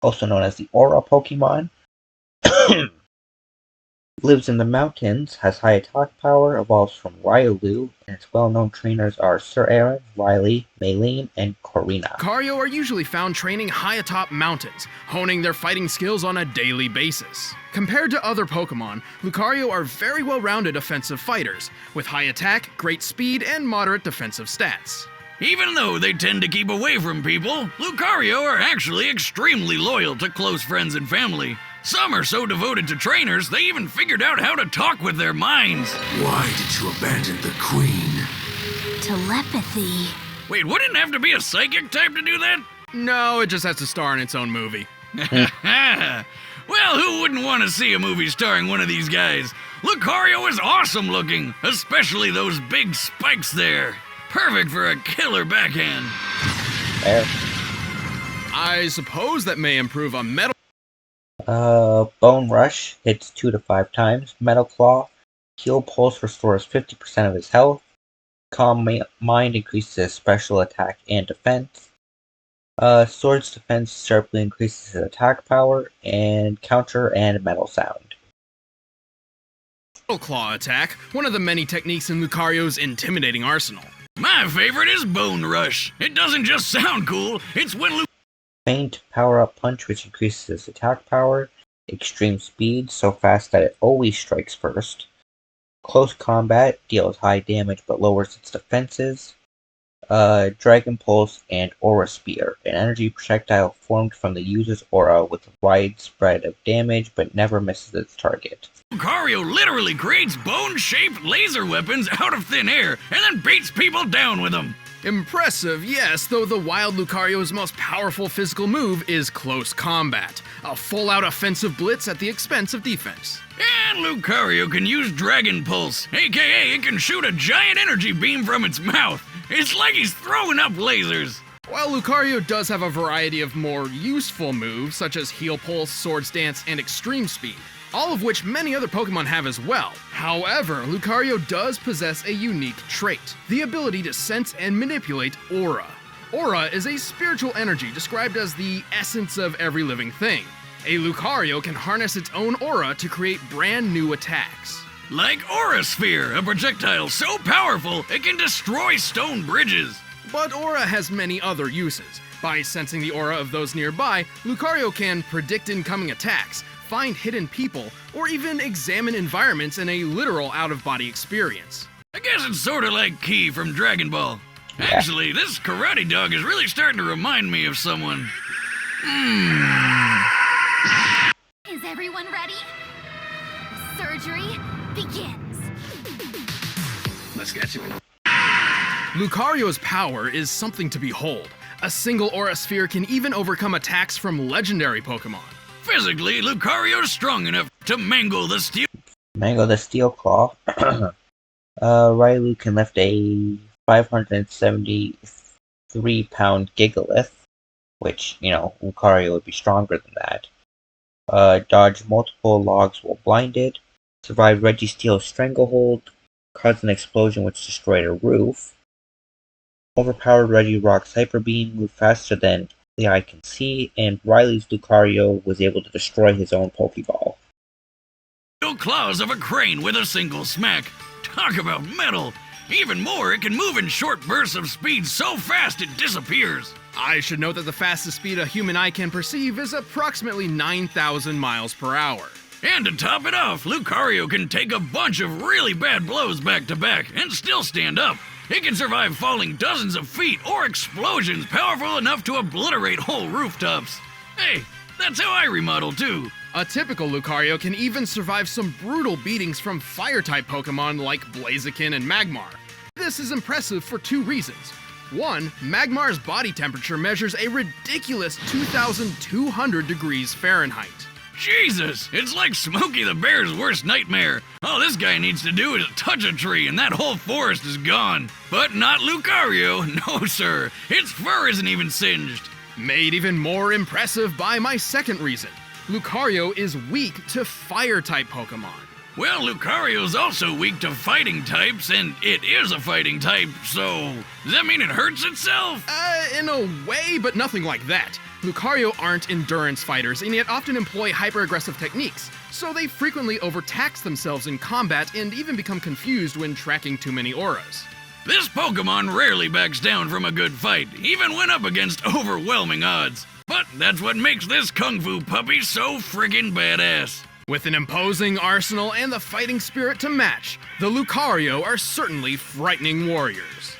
S1: also known as the Aura Pokemon. Lives in the mountains, has high attack power, evolves from Riolu, and its well-known trainers are Sir Aaron, Riley, Maylene, and Corina.
S2: Lucario are usually found training high atop mountains, honing their fighting skills on a daily basis. Compared to other Pokemon, Lucario are very well-rounded offensive fighters, with high attack, great speed, and moderate defensive stats.
S3: Even though they tend to keep away from people, Lucario are actually extremely loyal to close friends and family. Some are so devoted to trainers, they even figured out how to talk with their minds.
S4: Why did you abandon the Queen?
S9: Telepathy.
S3: Wait, wouldn't it have to be a psychic type to do that?
S2: No, it just has to star in its own movie.
S3: Well, who wouldn't want to see a movie starring one of these guys? Lucario is awesome looking, especially those big spikes there. Perfect for a killer backhand.
S1: There.
S2: I suppose that may improve on Metal.
S1: Bone Rush hits 2 to 5 times. Metal Claw. Heal Pulse restores 50% of his health. Calm Mind increases special attack and defense. Sword's defense sharply increases his attack power, and counter and metal sound.
S2: Claw attack, one of the many techniques in Lucario's intimidating arsenal.
S3: My favorite is Bone Rush. It doesn't just sound cool, it's when
S1: Faint power-up punch, which increases his attack power. Extreme speed, so fast that it always strikes first. Close combat, deals high damage but lowers its defenses. Dragon Pulse and Aura Spear, an energy projectile formed from the user's aura with a wide spread of damage but never misses its target.
S3: Lucario literally creates bone-shaped laser weapons out of thin air and then beats people down with them.
S2: Impressive, yes, though the wild Lucario's most powerful physical move is close combat, a full-out offensive blitz at the expense of defense.
S3: And Lucario can use Dragon Pulse, aka it can shoot a giant energy beam from its mouth. It's like he's throwing up lasers.
S2: While Lucario does have a variety of more useful moves, such as Heal Pulse, Swords Dance, and Extreme Speed, all of which many other Pokemon have as well. However, Lucario does possess a unique trait, the ability to sense and manipulate Aura. Aura is a spiritual energy described as the essence of every living thing. A Lucario can harness its own aura to create brand new attacks.
S3: Like Aura Sphere, a projectile so powerful it can destroy stone bridges.
S2: But Aura has many other uses. By sensing the aura of those nearby, Lucario can predict incoming attacks, find hidden people, or even examine environments in a literal out-of-body experience.
S3: I guess it's sorta like Ki from Dragon Ball. Actually, this karate dog is really starting to remind me of someone.
S11: Is everyone ready? The surgery begins.
S3: Let's get you.
S2: Lucario's power is something to behold. A single Aura Sphere can even overcome attacks from legendary Pokemon.
S3: Physically, Lucario's strong enough to mangle the steel.
S1: Steel Claw. Railu can lift a 573-pound Gigalith, which, Lucario would be stronger than that. Dodge multiple logs while blinded. Survived Registeel's Stranglehold. Caused an explosion which destroyed a roof. Overpowered Regirock's Hyper Beam, moved faster than the eye can see, and Riley's Lucario was able to destroy his own Pokeball.
S3: Claws of a crane with a single smack. Talk about metal! Even more, it can move in short bursts of speed so fast it disappears.
S2: I should note that the fastest speed a human eye can perceive is approximately 9,000 miles per hour.
S3: And to top it off, Lucario can take a bunch of really bad blows back to back and still stand up. It can survive falling dozens of feet or explosions powerful enough to obliterate whole rooftops. Hey, that's how I remodel too.
S2: A typical Lucario can even survive some brutal beatings from Fire-type Pokemon like Blaziken and Magmar. This is impressive for two reasons. One, Magmar's body temperature measures a ridiculous 2,200 degrees Fahrenheit.
S3: Jesus, it's like Smokey the Bear's worst nightmare. All this guy needs to do is touch a tree and that whole forest is gone. But not Lucario, no sir. Its fur isn't even singed.
S2: Made even more impressive by my second reason. Lucario is weak to Fire-type Pokemon.
S3: Well, Lucario's also weak to fighting types, and it is a fighting type, so does that mean it hurts itself?
S2: In a way, but nothing like that. Lucario aren't endurance fighters, and yet often employ hyper-aggressive techniques, so they frequently overtax themselves in combat and even become confused when tracking too many auras.
S3: This Pokemon rarely backs down from a good fight, even when up against overwhelming odds. But that's what makes this Kung Fu puppy so friggin' badass.
S2: With an imposing arsenal and the fighting spirit to match, the Lucario are certainly frightening warriors.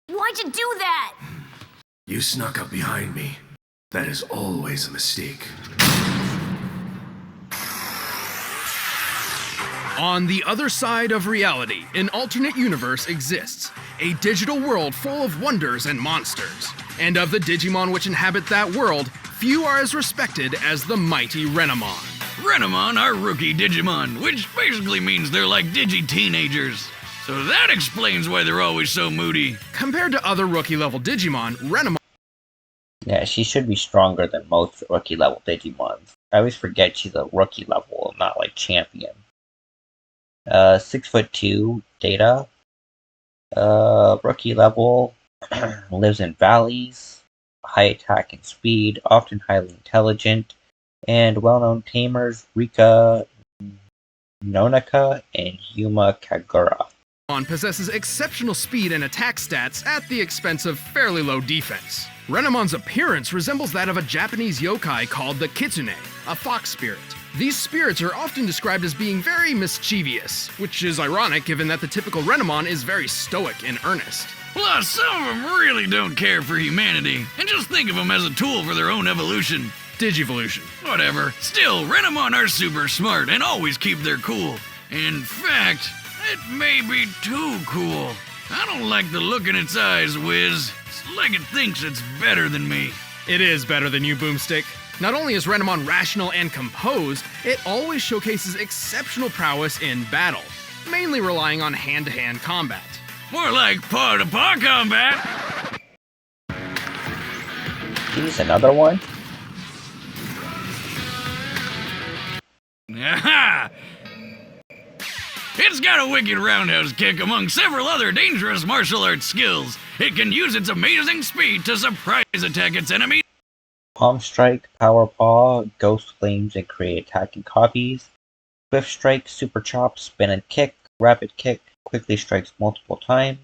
S11: Why'd you do that?
S12: You snuck up behind me. That is always a mistake.
S2: On the other side of reality, an alternate universe exists. A digital world full of wonders and monsters. And of the Digimon which inhabit that world, few are as respected as the mighty Renamon.
S3: Renamon are rookie Digimon, which basically means they're like digi-teenagers. So that explains why they're always so moody.
S2: Compared to other rookie-level Digimon, Renamon...
S1: Yeah, she should be stronger than most rookie-level Digimons. I always forget she's a rookie level and not like champion. 6'2" data. Rookie level. Lives in valleys. High attack and speed. Often highly intelligent. And well-known tamers Rika, Nonaka, and Yuma Kagura.
S2: Renamon possesses exceptional speed and attack stats at the expense of fairly low defense. Renamon's appearance resembles that of a Japanese yokai called the Kitsune, a fox spirit. These spirits are often described as being very mischievous, which is ironic given that the typical Renamon is very stoic and earnest.
S3: Plus, some of them really don't care for humanity, and just think of them as a tool for their own evolution.
S2: Digivolution.
S3: Whatever. Still, Renamon are super smart and always keep their cool. In fact, it may be too cool. I don't like the look in its eyes, Wiz. It's like it thinks it's better than me.
S2: It is better than you, Boomstick. Not only is Renamon rational and composed, it always showcases exceptional prowess in battle, mainly relying on hand-to-hand combat.
S3: More like paw-to-paw combat!
S1: Here's another one.
S3: Aha! It's got a wicked roundhouse kick among several other dangerous martial arts skills. It can use its amazing speed to surprise attack its enemies.
S1: Palm Strike, Power Paw, Ghost Flames, and create attacking copies. Swift Strike, Super Chop, Spin and Kick, Rapid Kick, quickly strikes multiple times.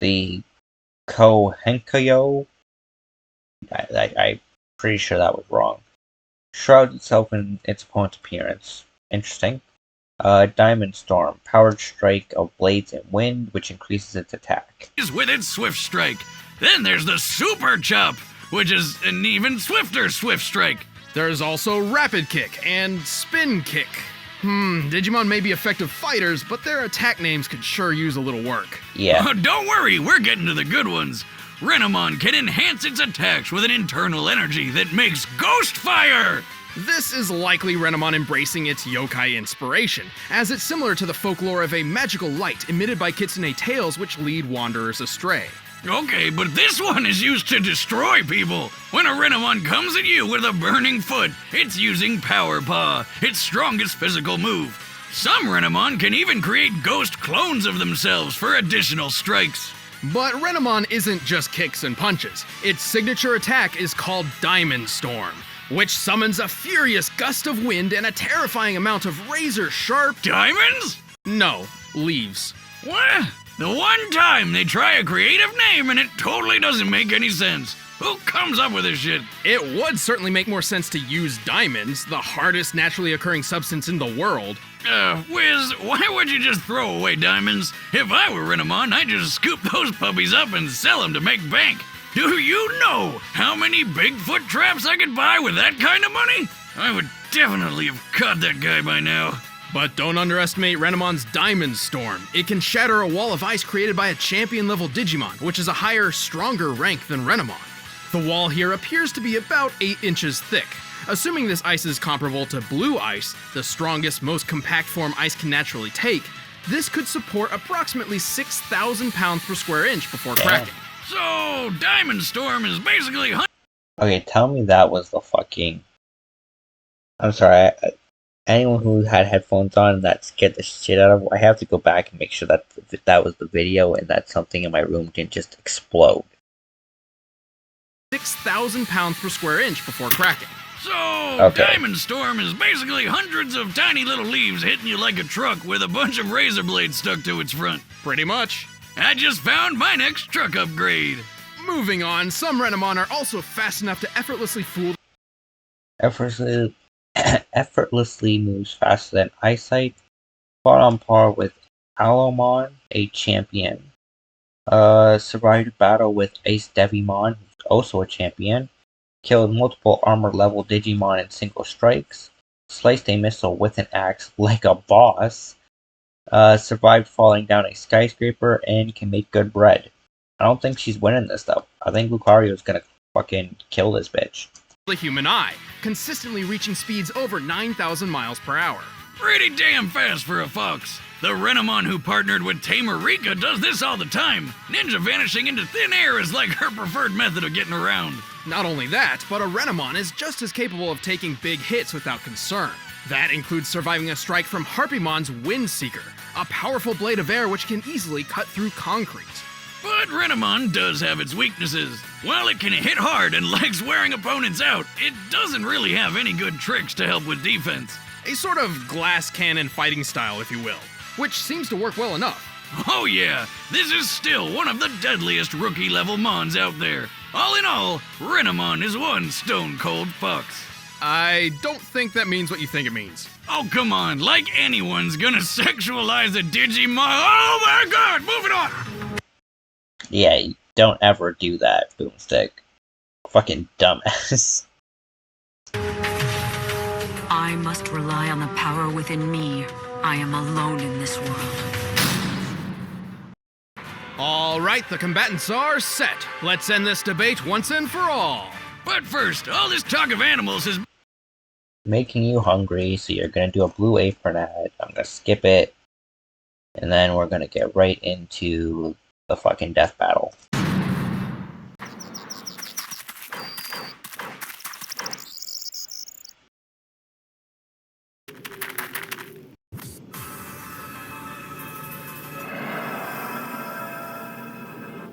S1: The Kohenkayo, I'm pretty sure that was wrong. Shrouds itself in its opponent's appearance. Interesting. Diamond Storm, Powered Strike of Blades and Wind, which increases its attack.
S3: With its Swift Strike. Then there's the Super Chop, which is an even swifter Swift Strike.
S2: There's also Rapid Kick and Spin Kick. Digimon may be effective fighters, but their attack names could sure use a little work.
S1: Yeah.
S3: Oh, don't worry, we're getting to the good ones. Renamon can enhance its attacks with an internal energy that makes Ghost Fire!
S2: This is likely Renamon embracing its yokai inspiration, as it's similar to the folklore of a magical light emitted by kitsune tails which lead wanderers astray.
S3: Okay, but this one is used to destroy people. When a Renamon comes at you with a burning foot, it's using Power Paw, its strongest physical move. Some Renamon can even create ghost clones of themselves for additional strikes.
S2: But Renamon isn't just kicks and punches. Its signature attack is called Diamond Storm, which summons a furious gust of wind and a terrifying amount of razor-sharp...
S3: Diamonds?
S2: No, leaves.
S3: What? The one time they try a creative name and it totally doesn't make any sense. Who comes up with this shit?
S2: It would certainly make more sense to use diamonds, the hardest naturally occurring substance in the world.
S3: Wiz, why would you just throw away diamonds? If I were Renamon, I'd just scoop those puppies up and sell them to make bank. Do you know how many Bigfoot traps I could buy with that kind of money? I would definitely have caught that guy by now.
S2: But don't underestimate Renamon's Diamond Storm. It can shatter a wall of ice created by a champion-level Digimon, which is a higher, stronger rank than Renamon. The wall here appears to be about 8 inches thick. Assuming this ice is comparable to blue ice, the strongest, most compact form ice can naturally take, this could support approximately 6,000 pounds per square inch before cracking.
S3: So, Diamond Storm is basically...
S1: Okay, tell me that was the fucking... I'm sorry, anyone who had headphones on that scared the shit out of, I have to go back and make sure that that was the video and that something in my room didn't just explode.
S2: 6,000 pounds per square inch before cracking.
S3: So,
S1: okay.
S3: Diamond Storm is basically hundreds of tiny little leaves hitting you like a truck with a bunch of razor blades stuck to its front.
S2: Pretty much.
S3: I just found my next truck upgrade.
S2: Moving on, some Renamon are also fast enough to effortlessly fool...
S1: Effortlessly moves faster than Eyesight, fought on par with Alomon, a champion. Survived battle with Ace Devimon, who's also a champion. Killed multiple armor level Digimon in single strikes. Sliced a missile with an axe like a boss. Survived falling down a skyscraper and can make good bread. I don't think she's winning this though. I think Lucario's gonna fucking kill this bitch.
S2: The human eye, consistently reaching speeds over 9,000 miles per hour.
S3: Pretty damn fast for a fox. The Renamon who partnered with Tamer Rika does this all the time. Ninja vanishing into thin air is like her preferred method of getting around.
S2: Not only that, but a Renamon is just as capable of taking big hits without concern. That includes surviving a strike from Harpymon's Windseeker, a powerful blade of air which can easily cut through concrete.
S3: But Renamon does have its weaknesses. While it can hit hard and likes wearing opponents out, it doesn't really have any good tricks to help with defense.
S2: A sort of glass cannon fighting style, if you will, which seems to work well enough.
S3: Oh yeah, this is still one of the deadliest rookie-level Mons out there. All in all, Renamon is one stone-cold fox.
S2: I don't think that means what you think it means.
S3: Oh, come on, like anyone's gonna sexualize a Digimon. Oh my god, moving on!
S1: Yeah, don't ever do that, Boomstick. Fucking dumbass.
S6: I must rely on the power within me. I am alone in this world.
S2: All right, the combatants are set. Let's end this debate once and for all.
S3: But first, all this talk of animals is
S1: Making you hungry, so you're gonna do a Blue Apron ad. I'm gonna skip it. And then we're gonna get right into the fucking death battle.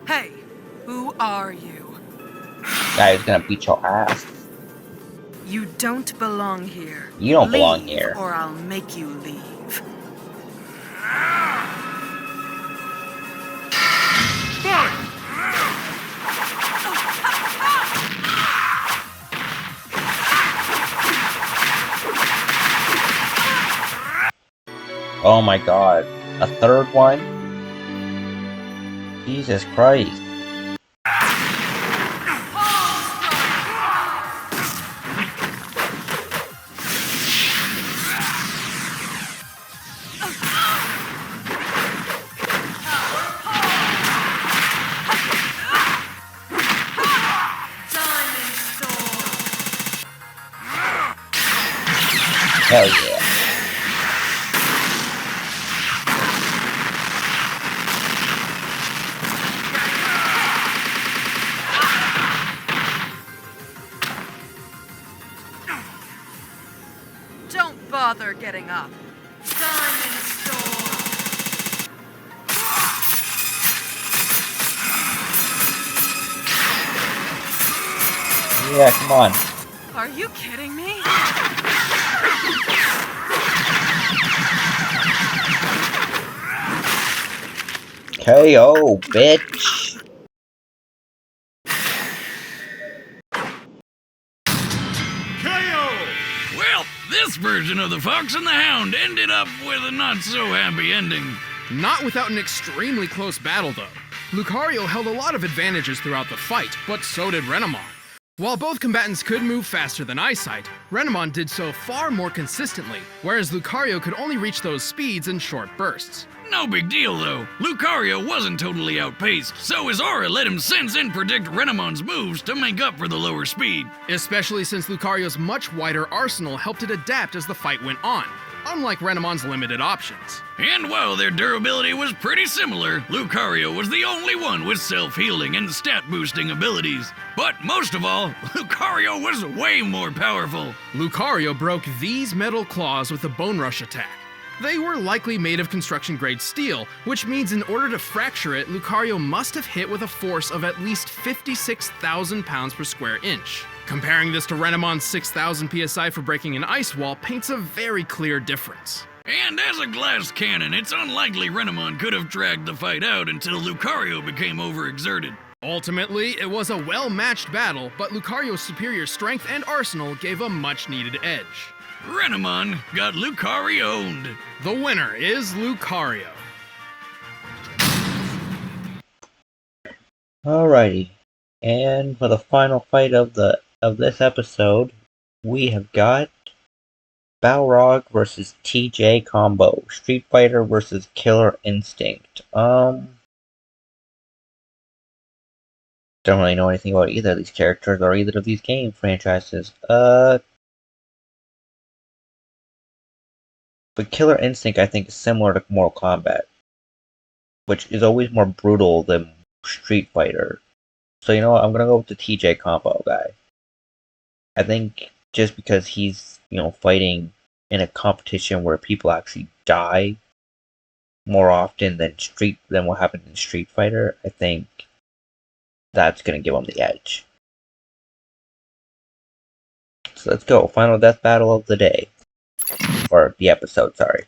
S6: Hey, who are you?
S1: Guy's gonna beat your ass.
S6: You don't belong here.
S1: You don't belong
S6: Leave,
S1: here.
S6: or I'll make you leave.
S1: Oh my god. A third one? Jesus Christ. Hell yeah.
S6: Don't bother getting up. Diamond Storm!
S1: Yeah, come on.
S6: Are you kidding me?
S1: KO, bitch.
S3: Well, this version of the Fox and the Hound ended up with a not-so-happy ending.
S2: Not without an extremely close battle, though. Lucario held a lot of advantages throughout the fight, but so did Renamon. While both combatants could move faster than Eyesight, Renamon did so far more consistently, whereas Lucario could only reach those speeds in short bursts.
S3: No big deal, though. Lucario wasn't totally outpaced, so his aura let him sense and predict Renamon's moves to make up for the lower speed.
S2: Especially since Lucario's much wider arsenal helped it adapt as the fight went on, unlike Renamon's limited options.
S3: And while their durability was pretty similar, Lucario was the only one with self-healing and stat-boosting abilities. But most of all, Lucario was way more powerful.
S2: Lucario broke these metal claws with a Bone Rush attack. They were likely made of construction-grade steel, which means in order to fracture it, Lucario must have hit with a force of at least 56,000 pounds per square inch. Comparing this to Renamon's 6,000 psi for breaking an ice wall paints a very clear difference.
S3: And as a glass cannon, it's unlikely Renamon could have dragged the fight out until Lucario became overexerted.
S2: Ultimately, it was a well-matched battle, but Lucario's superior strength and arsenal gave a much-needed edge.
S3: Renamon got Lucario-owned.
S2: The winner is Lucario.
S1: Alrighty. And for the final fight of this episode, we have got Balrog vs TJ Combo. Street Fighter vs Killer Instinct. Don't really know anything about either of these characters or either of these game franchises. But Killer Instinct, I think, is similar to Mortal Kombat, which is always more brutal than Street Fighter. So you know what, I'm gonna go with the TJ Combo guy. I think just because he's, fighting in a competition where people actually die more often than what happened in Street Fighter, I think that's gonna give him the edge. So let's go. Final death battle of the day. Or the episode, sorry.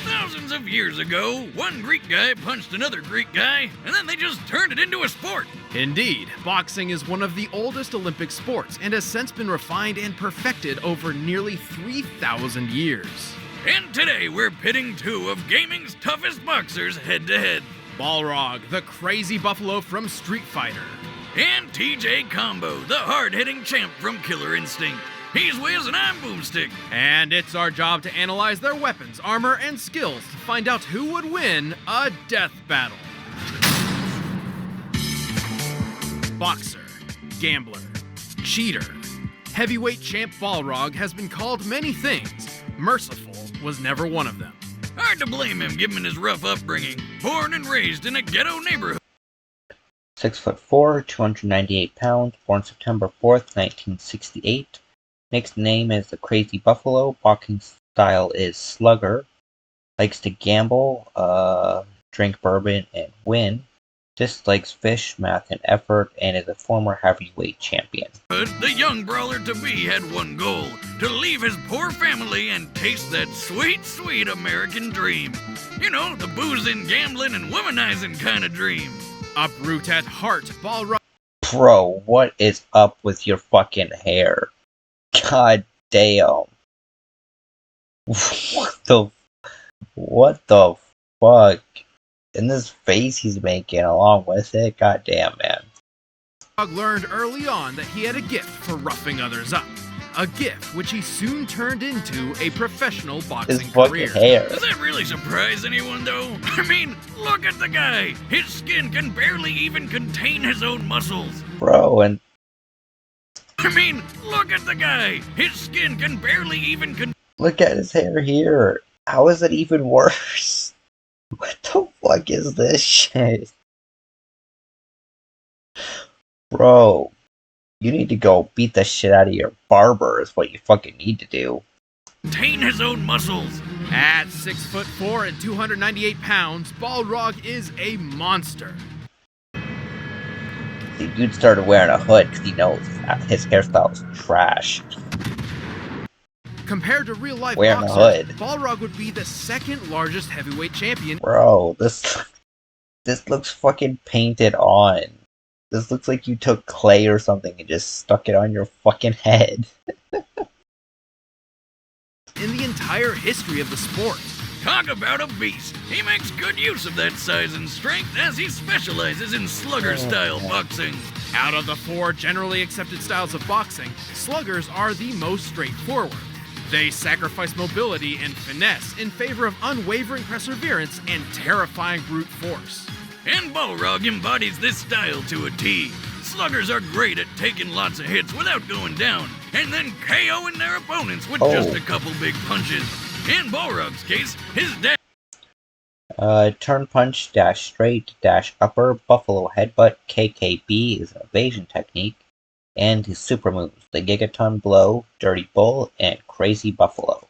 S3: Thousands of years ago, one Greek guy punched another Greek guy, and then they just turned it into a sport.
S2: Indeed, boxing is one of the oldest Olympic sports and has since been refined and perfected over nearly 3,000 years.
S3: And today we're pitting two of gaming's toughest boxers head-to-head.
S2: Balrog, the crazy buffalo from Street Fighter.
S3: And TJ Combo, the hard-hitting champ from Killer Instinct. He's Wiz and I'm Boomstick.
S2: And it's our job to analyze their weapons, armor, and skills to find out who would win a death battle. Boxer, gambler, cheater. Heavyweight champ Balrog has been called many things. Merciful was never one of them.
S3: Hard to blame him given his rough upbringing. Born and raised in a ghetto neighborhood.
S1: 6'4", 298 pounds, born September 4th, 1968. Nick's name is the Crazy Buffalo. Boxing style is slugger. Likes to gamble, drink bourbon, and win. Dislikes fish, math, and effort, and is a former heavyweight champion.
S3: The young brawler to be had one goal: to leave his poor family and taste that sweet, sweet American dream. You know, the boozing, gambling, and womanizing kind of dream.
S2: Uproot at heart, Balrog.
S1: Bro, what is up with your fucking hair? God damn. What the fuck? And this face he's making along with it, god damn, man.
S2: Balrog learned early on that he had a gift for roughing others up. A gift which he soon turned into a professional boxing
S1: His fucking
S2: career.
S1: hair.
S3: Does that really surprise anyone, though? I mean, look at the guy. His skin can barely even contain his own muscles.
S1: Bro, and
S3: I mean, look at the guy. His skin can barely even
S1: look at his hair here. How is it even worse? What the fuck is this shit? Bro, you need to go beat the shit out of your barber is what you fucking need to do.
S3: contain his own muscles.
S2: At 6'4" and 298 pounds, Balrog is a monster.
S1: The dude started wearing a hood because he knows his hairstyle is trash.
S2: Compared to real-life
S1: Wearing
S2: boxers,
S1: a hood.
S2: Balrog would be the second largest heavyweight champion.
S1: Bro, this looks fucking painted on. This looks like you took clay or something and just stuck it on your fucking head.
S2: In the entire history of the sport.
S3: Talk about a beast. He makes good use of that size and strength as he specializes in slugger-style boxing.
S2: Out of the four generally accepted styles of boxing, sluggers are the most straightforward. They sacrifice mobility and finesse in favor of unwavering perseverance and terrifying brute force.
S3: And Balrog embodies this style to a T. Sluggers are great at taking lots of hits without going down, and then KOing their opponents with just a couple big punches. In Balrog's case, his
S1: Turn punch, dash straight, dash upper, buffalo headbutt, KKB is an evasion technique, and his super moves, the Gigaton Blow, Dirty Bull, and Crazy Buffalo.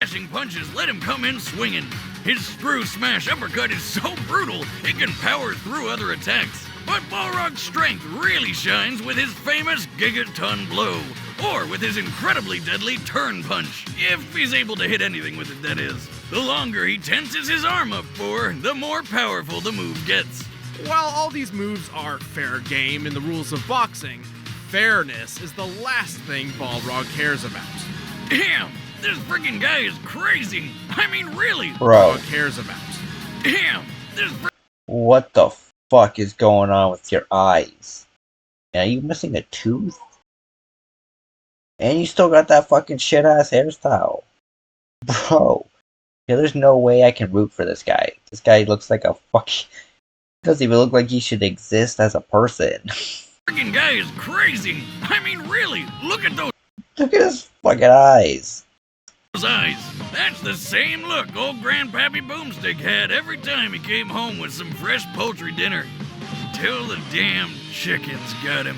S3: dashing punches let him come in swinging. His screw smash uppercut is so brutal, it can power through other attacks. But Balrog's strength really shines with his famous Gigaton Blow, or with his incredibly deadly turn punch, if he's able to hit anything with it, that is. The longer he tenses his arm up for, the more powerful the move gets.
S2: While all these moves are fair game in the rules of boxing, fairness is the last thing Balrog cares about.
S3: Damn, this freaking guy is crazy. I mean, really.
S1: Bro.
S2: Balrog cares about.
S3: Damn, this
S1: What the fuck is going on with your eyes? Are you missing a tooth? And you still got that fucking shit-ass hairstyle. Bro. Yeah, there's no way I can root for this guy. This guy looks like a fucking... doesn't even look like he should exist as a person.
S3: freaking guy is crazy. I mean, really, look at those
S1: Look at his fucking eyes.
S3: eyes. That's the same look old Grandpappy Boomstick had every time he came home with some fresh poultry dinner. Till the damn chickens got him.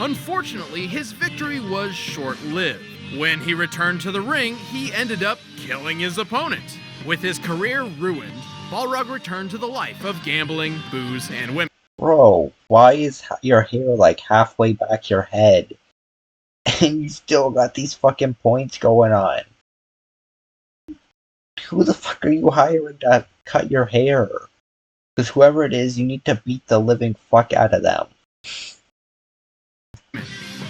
S2: Unfortunately, his victory was short-lived. When he returned to the ring, he ended up killing his opponent. With his career ruined, Balrog returned to the life of gambling, booze, and women.
S1: Bro, why is your hair like halfway back your head? And you still got these fucking points going on. Who the fuck are you hiring to cut your hair? Because whoever it is, you need to beat the living fuck out of them.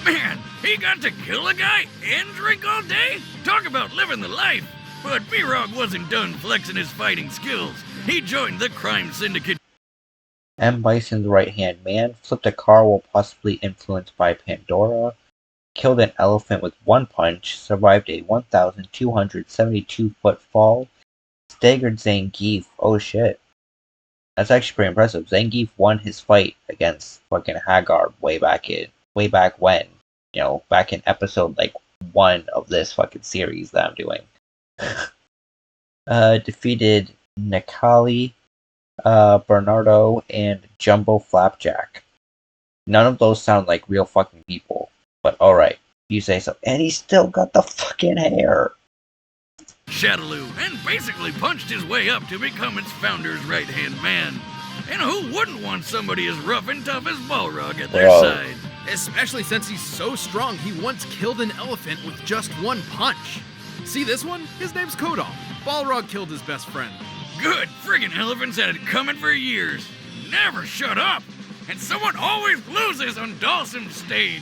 S3: Man, he got to kill a guy and drink all day? Talk about living the life. But Balrog wasn't done flexing his fighting skills. He joined the crime syndicate.
S1: M. Bison's right-hand man flipped a car while possibly influenced by Pandora, killed an elephant with one punch, survived a 1,272-foot fall, staggered Zangief. Oh shit. That's actually pretty impressive. Zangief won his fight against fucking Hagar way back when. You know, back in episode like 1 of this fucking series that I'm doing. Defeated Nikali, Bernardo, and Jumbo Flapjack. None of those sound like real fucking people. But alright, you say so. And he still got the fucking hair.
S3: Shadaloo, and basically punched his way up to become its founder's right-hand man. And who wouldn't want somebody as rough and tough as Balrog at their side?
S2: Especially since he's so strong, he once killed an elephant with just one punch. See this one? His name's Kodal. Balrog killed his best friend.
S3: Good friggin' elephants had it coming for years. Never shut up. And someone always loses on Dawson's stage.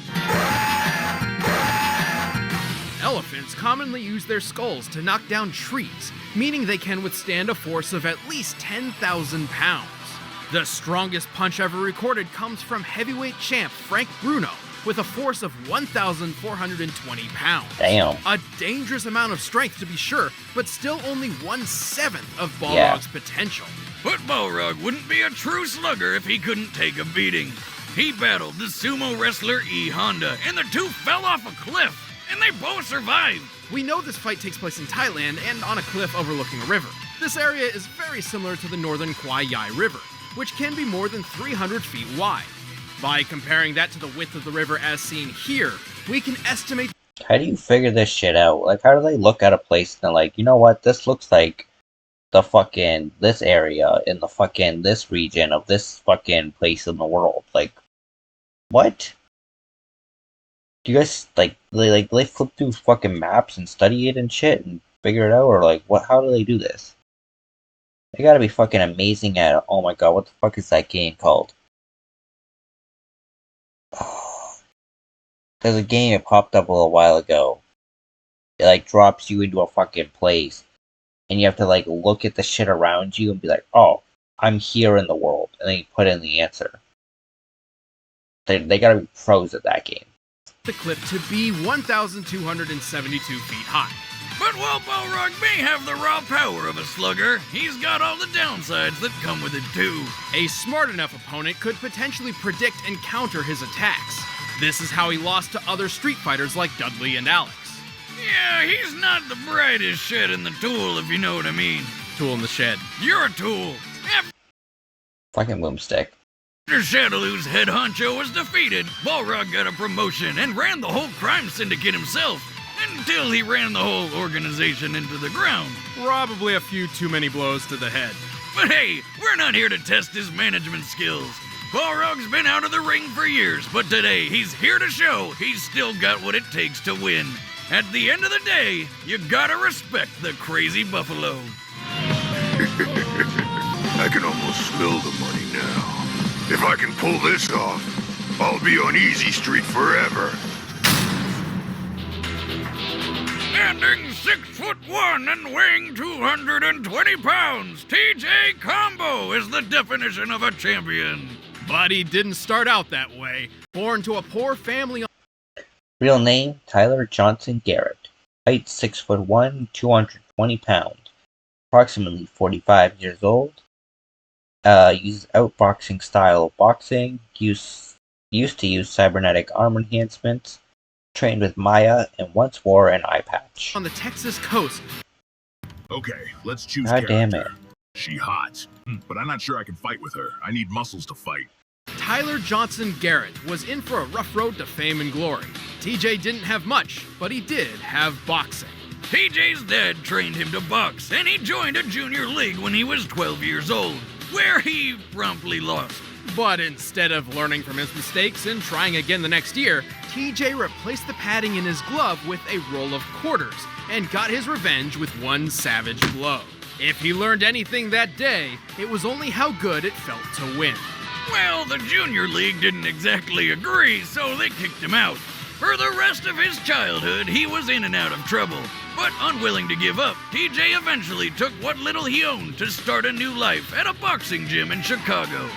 S2: Elephants commonly use their skulls to knock down trees, meaning they can withstand a force of at least 10,000 pounds. The strongest punch ever recorded comes from heavyweight champ Frank Bruno, with a force of 1,420 pounds.
S1: Damn.
S2: A dangerous amount of strength to be sure, but still only 1/7 of Balrog's potential.
S3: But Balrog wouldn't be a true slugger if he couldn't take a beating. He battled the sumo wrestler E. Honda, and the two fell off a cliff, and they both survived.
S2: We know this fight takes place in Thailand and on a cliff overlooking a river. This area is very similar to the northern Kwai Yai River, which can be more than 300 feet wide. By comparing that to the width of the river as seen here, we can estimate...
S1: How do you figure this shit out? Like, how do they look at a place and they're like, you know what, this looks like the fucking, this area in the fucking, this region of this fucking place in the world. Like, what? Do you guys, like they flip through fucking maps and study it and shit and figure it out? Or, like, what? How do they do this? They gotta be fucking amazing at it. Oh my god, what the fuck is that game called? There's a game that popped up a little while ago. It, like, drops you into a fucking place. And you have to, like, look at the shit around you and be like, oh, I'm here in the world. And then you put in the answer. They gotta be pros at that game.
S2: The cliff to be 1,272 feet high.
S3: But while Balrog may have the raw power of a slugger, he's got all the downsides that come with it too.
S2: A smart enough opponent could potentially predict and counter his attacks. This is how he lost to other street fighters like Dudley and Alex.
S3: Yeah, he's not the brightest shed in the tool, if you know what I mean.
S2: Tool in the shed.
S3: You're a tool.
S1: Fucking boomstick.
S3: After Shadaloo's head honcho was defeated, Balrog got a promotion and ran the whole crime syndicate himself, until he ran the whole organization into the ground.
S2: Probably a few too many blows to the head.
S3: But hey, we're not here to test his management skills. Balrog's been out of the ring for years, but today he's here to show he's still got what it takes to win. At the end of the day, you gotta respect the crazy buffalo.
S4: I can almost smell the money now. If I can pull this off, I'll be on Easy Street forever.
S3: Standing 6'1" and weighing 220 pounds, TJ Combo is the definition of a champion.
S2: But he didn't start out that way. Born to a poor family.
S1: Real name, Tyler Johnson Garrett. Height 6'1", 220 pounds. Approximately 45 years old. Uses outboxing style of boxing. Used to use cybernetic arm enhancements. Trained with Maya and once wore an eye patch.
S2: On the Texas coast.
S4: Okay, let's choose
S1: God damn
S4: character.
S1: it.
S4: She hot, but I'm not sure I can fight with her. I need muscles to fight.
S2: Tyler Johnson Garrett was in for a rough road to fame and glory. TJ didn't have much, but he did have boxing.
S3: TJ's dad trained him to box, and he joined a junior league when he was 12 years old, where he promptly lost.
S2: But instead of learning from his mistakes and trying again the next year, TJ replaced the padding in his glove with a roll of quarters and got his revenge with one savage blow. If he learned anything that day, it was only how good it felt to win.
S3: Well, the junior league didn't exactly agree, so they kicked him out. For the rest of his childhood, he was in and out of trouble. But unwilling to give up, TJ eventually took what little he owned to start a new life at a boxing gym in Chicago.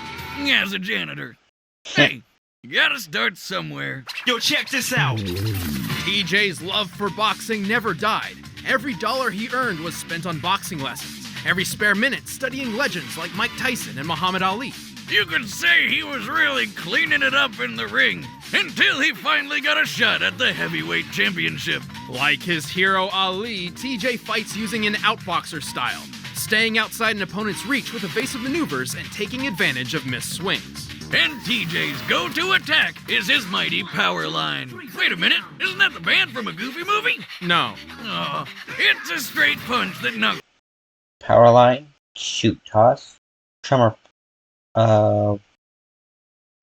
S3: As a janitor. Hey, you gotta start somewhere.
S10: Yo, check this out.
S2: TJ's love for boxing never died. Every dollar he earned was spent on boxing lessons. Every spare minute studying legends like Mike Tyson and Muhammad Ali.
S3: You could say he was really cleaning it up in the ring until he finally got a shot at the heavyweight championship.
S2: Like his hero Ali, TJ fights using an outboxer style, staying outside an opponent's reach with evasive maneuvers and taking advantage of missed swings.
S3: And TJ's go-to attack is his mighty power line. Wait a minute, isn't that the band from a Goofy movie?
S2: No.
S3: Oh, it's a straight punch that knocks.
S1: Power line, shoot toss, tremor,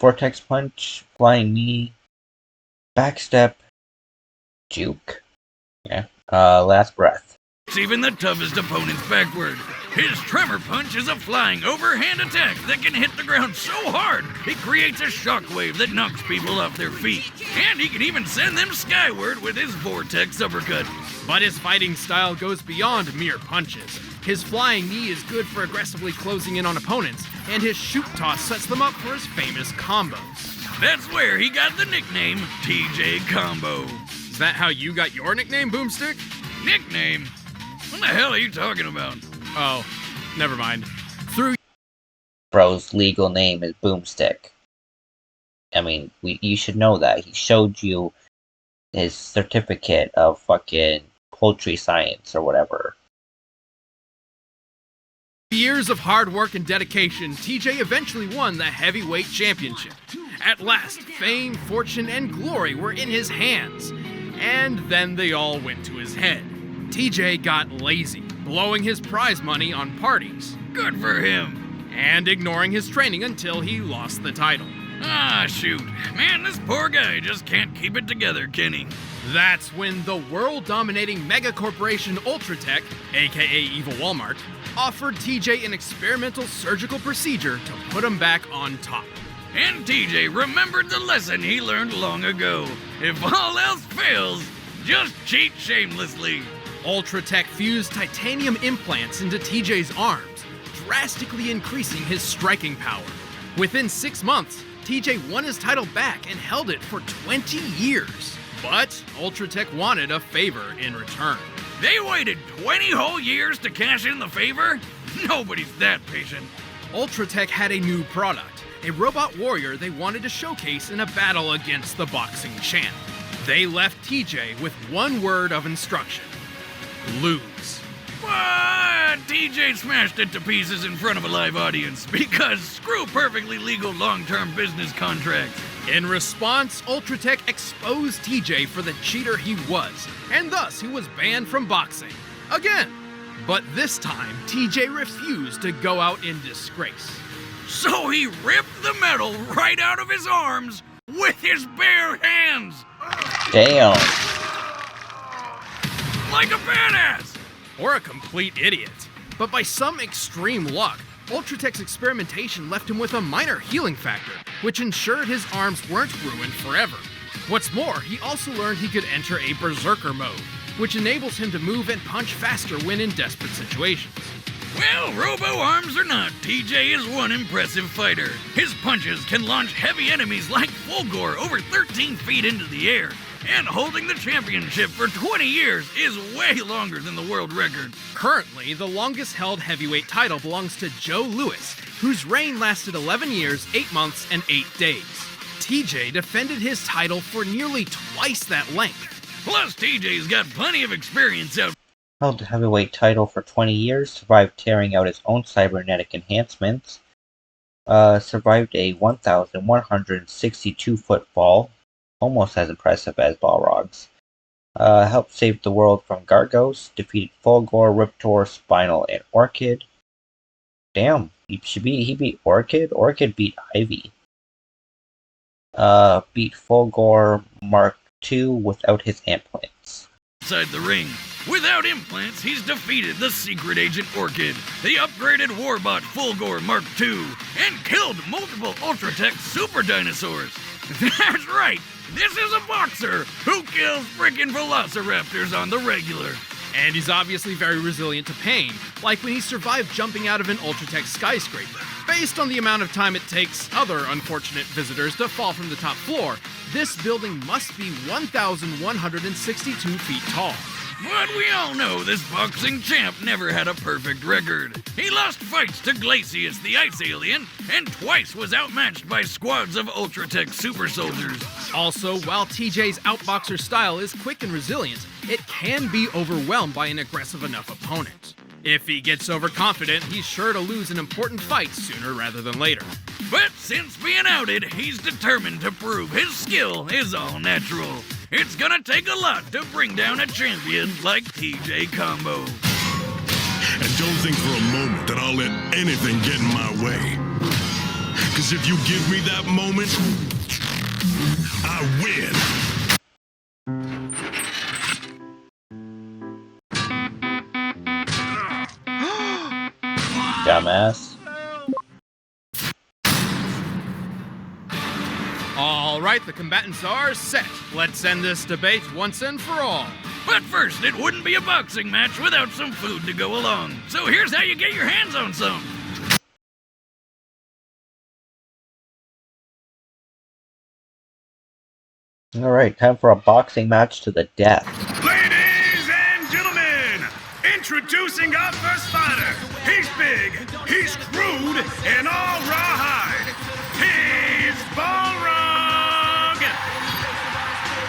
S1: vortex punch, flying knee, backstep, juke. Yeah. Last breath.
S3: Even the toughest opponents backward. His tremor punch is a flying overhand attack that can hit the ground so hard it creates a shockwave that knocks people off their feet. And he can even send them skyward with his vortex uppercut.
S2: But his fighting style goes beyond mere punches. His flying knee is good for aggressively closing in on opponents, and his shoot toss sets them up for his famous combos.
S3: That's where he got the nickname TJ Combo.
S2: Is that how you got your nickname, Boomstick?
S3: Nickname? What the hell are you talking about?
S2: Oh, never mind.
S1: Bro's legal name is Boomstick. I mean, you should know that. He showed you his certificate of fucking poultry science or whatever.
S2: Years of hard work and dedication, TJ eventually won the heavyweight championship. At last, fame, fortune, and glory were in his hands. And then they all went to his head. TJ got lazy, blowing his prize money on parties.
S3: Good for him.
S2: And ignoring his training until he lost the title.
S3: Ah, shoot. Man, this poor guy just can't keep it together, can he?
S2: That's when the world-dominating mega corporation Ultratech, aka Evil Walmart, offered TJ an experimental surgical procedure to put him back on top.
S3: And TJ remembered the lesson he learned long ago. If all else fails, just cheat shamelessly.
S2: Ultratech fused titanium implants into TJ's arms, drastically increasing his striking power. Within 6 months, TJ won his title back and held it for 20 years. But Ultratech wanted a favor in return.
S3: They waited 20 whole years to cash in the favor? Nobody's that patient.
S2: Ultratech had a new product, a robot warrior they wanted to showcase in a battle against the boxing champ. They left TJ with one word of instruction: lose.
S3: What? TJ smashed it to pieces in front of a live audience because screw perfectly legal long-term business contracts.
S2: In response, Ultratech exposed TJ for the cheater he was, and thus he was banned from boxing. Again. But this time, TJ refused to go out in disgrace.
S3: So he ripped the metal right out of his arms with his bare hands.
S1: Damn.
S3: Like a badass.
S2: Or a complete idiot. But by some extreme luck, Ultratech's experimentation left him with a minor healing factor, which ensured his arms weren't ruined forever. What's more, he also learned he could enter a berserker mode, which enables him to move and punch faster when in desperate situations.
S3: Well, robo-arms or not, TJ is one impressive fighter. His punches can launch heavy enemies like Fulgore over 13 feet into the air. And holding the championship for 20 years is way longer than the world record.
S2: Currently, the longest held heavyweight title belongs to Joe Louis, whose reign lasted 11 years, 8 months, and 8 days. TJ defended his title for nearly twice that length.
S3: Plus, TJ's got plenty of experience out.
S1: Held the heavyweight title for 20 years, survived tearing out his own cybernetic enhancements, Survived a 1,162-foot fall, almost as impressive as Balrog's. Helped save the world from Gargos, defeated Fulgor, Riptor, Spinal, and Orchid. Damn, he beat Orchid? Orchid beat Ivy. Beat Fulgor Mark II without his implants.
S3: Inside the ring. Without implants, he's defeated the secret agent Orchid, the upgraded warbot Fulgor Mark II, and killed multiple Ultratech super dinosaurs. That's right, this is a boxer who kills frickin' velociraptors on the regular.
S2: And he's obviously very resilient to pain, like when he survived jumping out of an Ultratech skyscraper. Based on the amount of time it takes other unfortunate visitors to fall from the top floor, this building must be 1,162 feet tall.
S3: But we all know this boxing champ never had a perfect record. He lost fights to Glacius, the ice alien, and twice was outmatched by squads of Ultratech super soldiers.
S2: Also, while TJ's outboxer style is quick and resilient, it can be overwhelmed by an aggressive enough opponent. If he gets overconfident, he's sure to lose an important fight sooner rather than later.
S3: But since being outed, he's determined to prove his skill is all natural. It's gonna take a lot to bring down a champion like TJ Combo.
S4: And don't think for a moment that I'll let anything get in my way. Cause if you give me that moment, I win.
S1: Dumbass.
S2: All right, the combatants are set. Let's end this debate once and for all.
S3: But first, it wouldn't be a boxing match without some food to go along. So here's how you get your hands on some.
S1: Alright, time for a boxing match to the death.
S13: Ladies and gentlemen, introducing our first fighter. He's big, he's crude, and all rawhide. He's Balrog!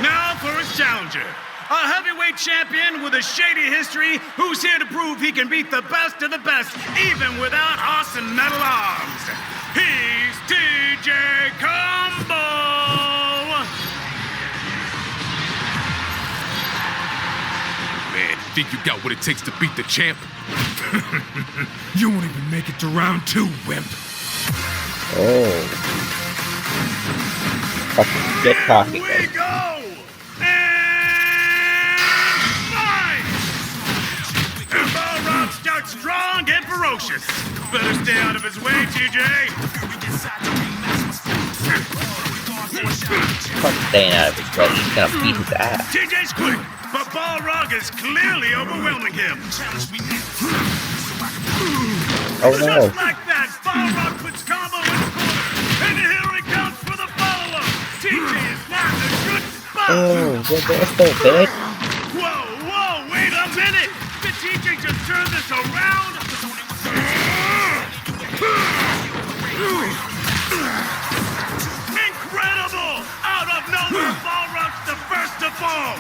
S13: Now for his challenger. A heavyweight champion with a shady history who's here to prove he can beat the best of the best, even without awesome metal arms. He's TJ Combo!
S12: Man, think you got what it takes to beat the champ? You won't even make it to round 2, wimp.
S1: Oh. Fucking get cocky.
S13: Here we go! And fight! And Balrog starts strong and ferocious. Better stay out of his way, TJ.
S1: Fuck staying out of his way. He's gonna beat his ass.
S13: TJ's quick, but Balrog is clearly overwhelming him.
S1: Oh no.
S13: Just like that, Balrog puts Combo in the corner. And here he comes for the follow-up. TJ is not in a good spot.
S1: Oh, that's so bad.
S13: Whoa, wait a minute. Did TJ just turn this around? Incredible! Out of nowhere, Balrog's the first to fall.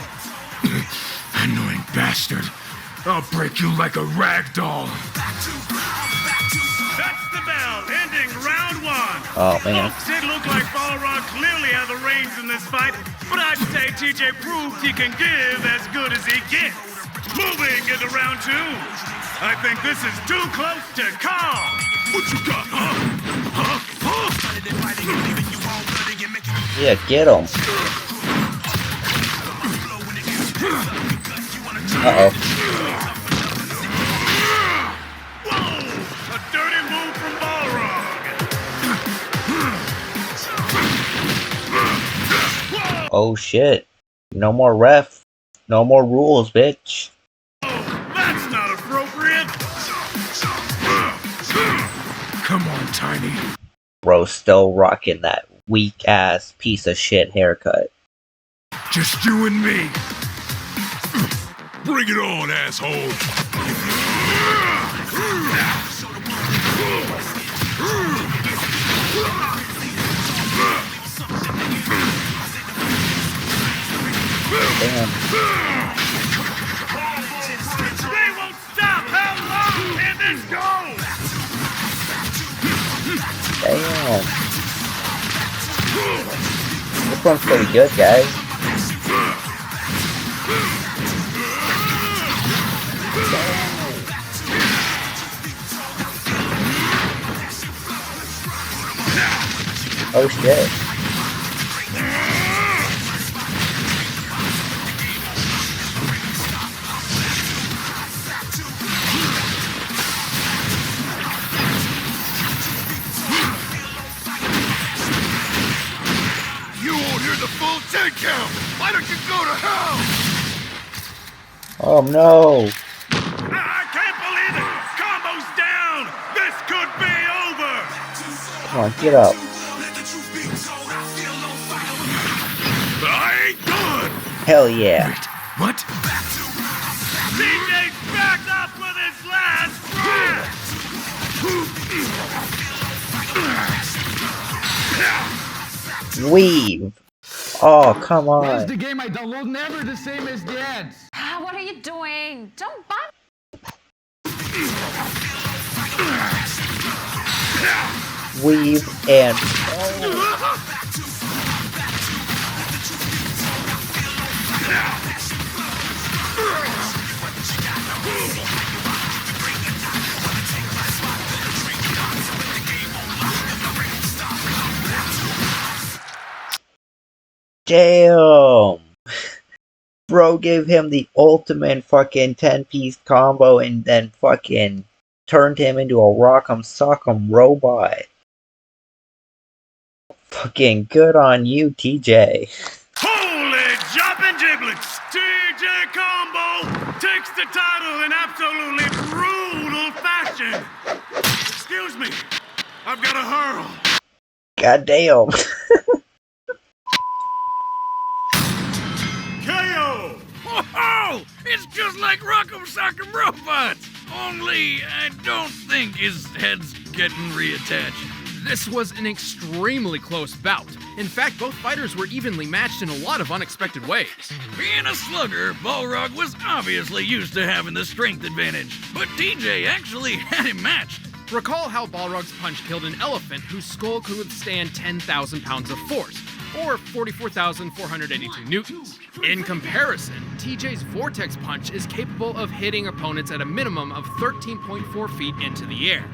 S12: Annoying bastard. I'll break you like a rag doll.
S13: That's the bell, ending round 1.
S1: Oh man.
S13: Folks, it looked like Balrog clearly had the reins in this fight, but I'd say TJ proved he can give as good as he gets. Moving into round 2. I think this is too close to call. What you got, huh?
S1: Yeah, get him. Uh-oh.
S13: Whoa! A dirty move from Balrog.
S1: Oh shit. No more ref. No more rules, bitch.
S13: That's not appropriate.
S12: Come on, Tiny.
S1: Bro's still rocking that weak ass piece of shit haircut.
S12: Just you and me.
S4: Bring it on, asshole.
S1: Damn.
S13: They won't stop. How long can this go?
S1: Damn. This one's pretty good, guys. Oh shit.
S4: You won't hear the full 10 count! Why don't you go to hell?
S1: Oh no!
S13: I can't believe it! Combo's down! This could be over!
S1: Come on, get up.
S13: I ain't done!
S1: Hell yeah.
S12: What?
S13: TJ's back up with his last breath!
S1: Weave. Oh, come on.
S10: The game I download never the same as the ads.
S11: What are you doing? Don't bother.
S1: Weave and... Damn! Bro gave him the ultimate fucking 10-piece combo and then fucking turned him into a rock'em sock'em robot. Fucking good on you, TJ.
S13: Holy jumping giblets! TJ Combo takes the title in absolutely brutal fashion! Excuse me, I've got a hurl.
S1: God damn.
S13: KO!
S3: Oh, it's just like Rock'em Sock'em Robots! Only I don't think his head's getting reattached.
S2: This was an extremely close bout. In fact, both fighters were evenly matched in a lot of unexpected ways.
S3: Being a slugger, Balrog was obviously used to having the strength advantage, but TJ actually had him matched.
S2: Recall how Balrog's punch killed an elephant whose skull could withstand 10,000 pounds of force, or 44,482 newtons. In comparison, TJ's Vortex Punch is capable of hitting opponents at a minimum of 13.4 feet into the air,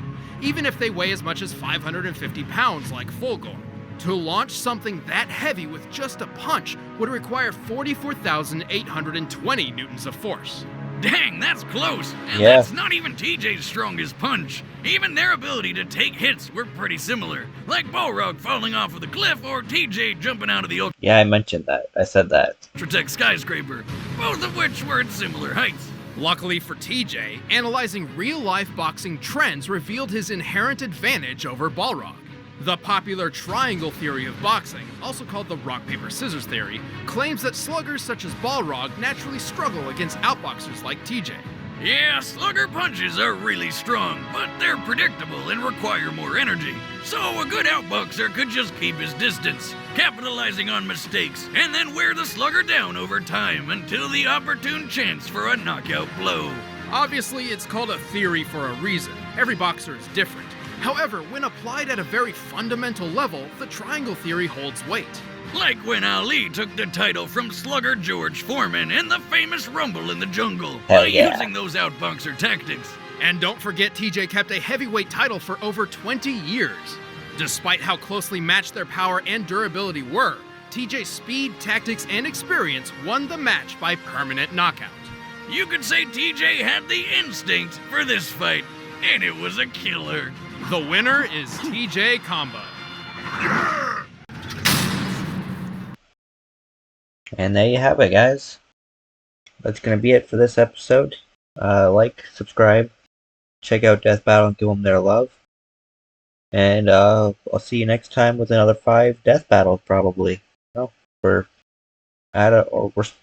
S2: even if they weigh as much as 550 pounds like Fulgor. To launch something that heavy with just a punch would require 44,820 newtons of force.
S3: Dang, that's close. And
S1: Yeah.
S3: that's not even TJ's strongest punch. Even their ability to take hits were pretty similar, like Balrog falling off of the cliff or TJ jumping out of the
S1: Yeah, I mentioned that. I said that.
S3: Ultratech skyscraper, both of which were at similar heights.
S2: Luckily for TJ, analyzing real-life boxing trends revealed his inherent advantage over Balrog. The popular triangle theory of boxing, also called the rock-paper-scissors theory, claims that sluggers such as Balrog naturally struggle against outboxers like TJ.
S3: Yeah, slugger punches are really strong, but they're predictable and require more energy. So a good outboxer could just keep his distance, capitalizing on mistakes, and then wear the slugger down over time until the opportune chance for a knockout blow.
S2: Obviously, it's called a theory for a reason. Every boxer is different. However, when applied at a very fundamental level, the triangle theory holds weight.
S3: Like when Ali took the title from slugger George Foreman in the famous Rumble in the Jungle by using those outboxer tactics.
S2: And don't forget TJ kept a heavyweight title for over 20 years. Despite how closely matched their power and durability were, TJ's speed, tactics, and experience won the match by permanent knockout.
S3: You could say TJ had the instinct for this fight, and it was a killer.
S2: The winner is TJ Combo.
S1: And there you have it, guys. That's gonna be it for this episode. Like, subscribe, check out Death Battle and give them their love. And I'll see you next time with another 5 Death Battles, probably. No, we're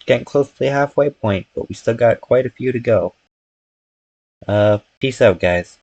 S1: getting close to the halfway point, but we still got quite a few to go. Peace out, guys.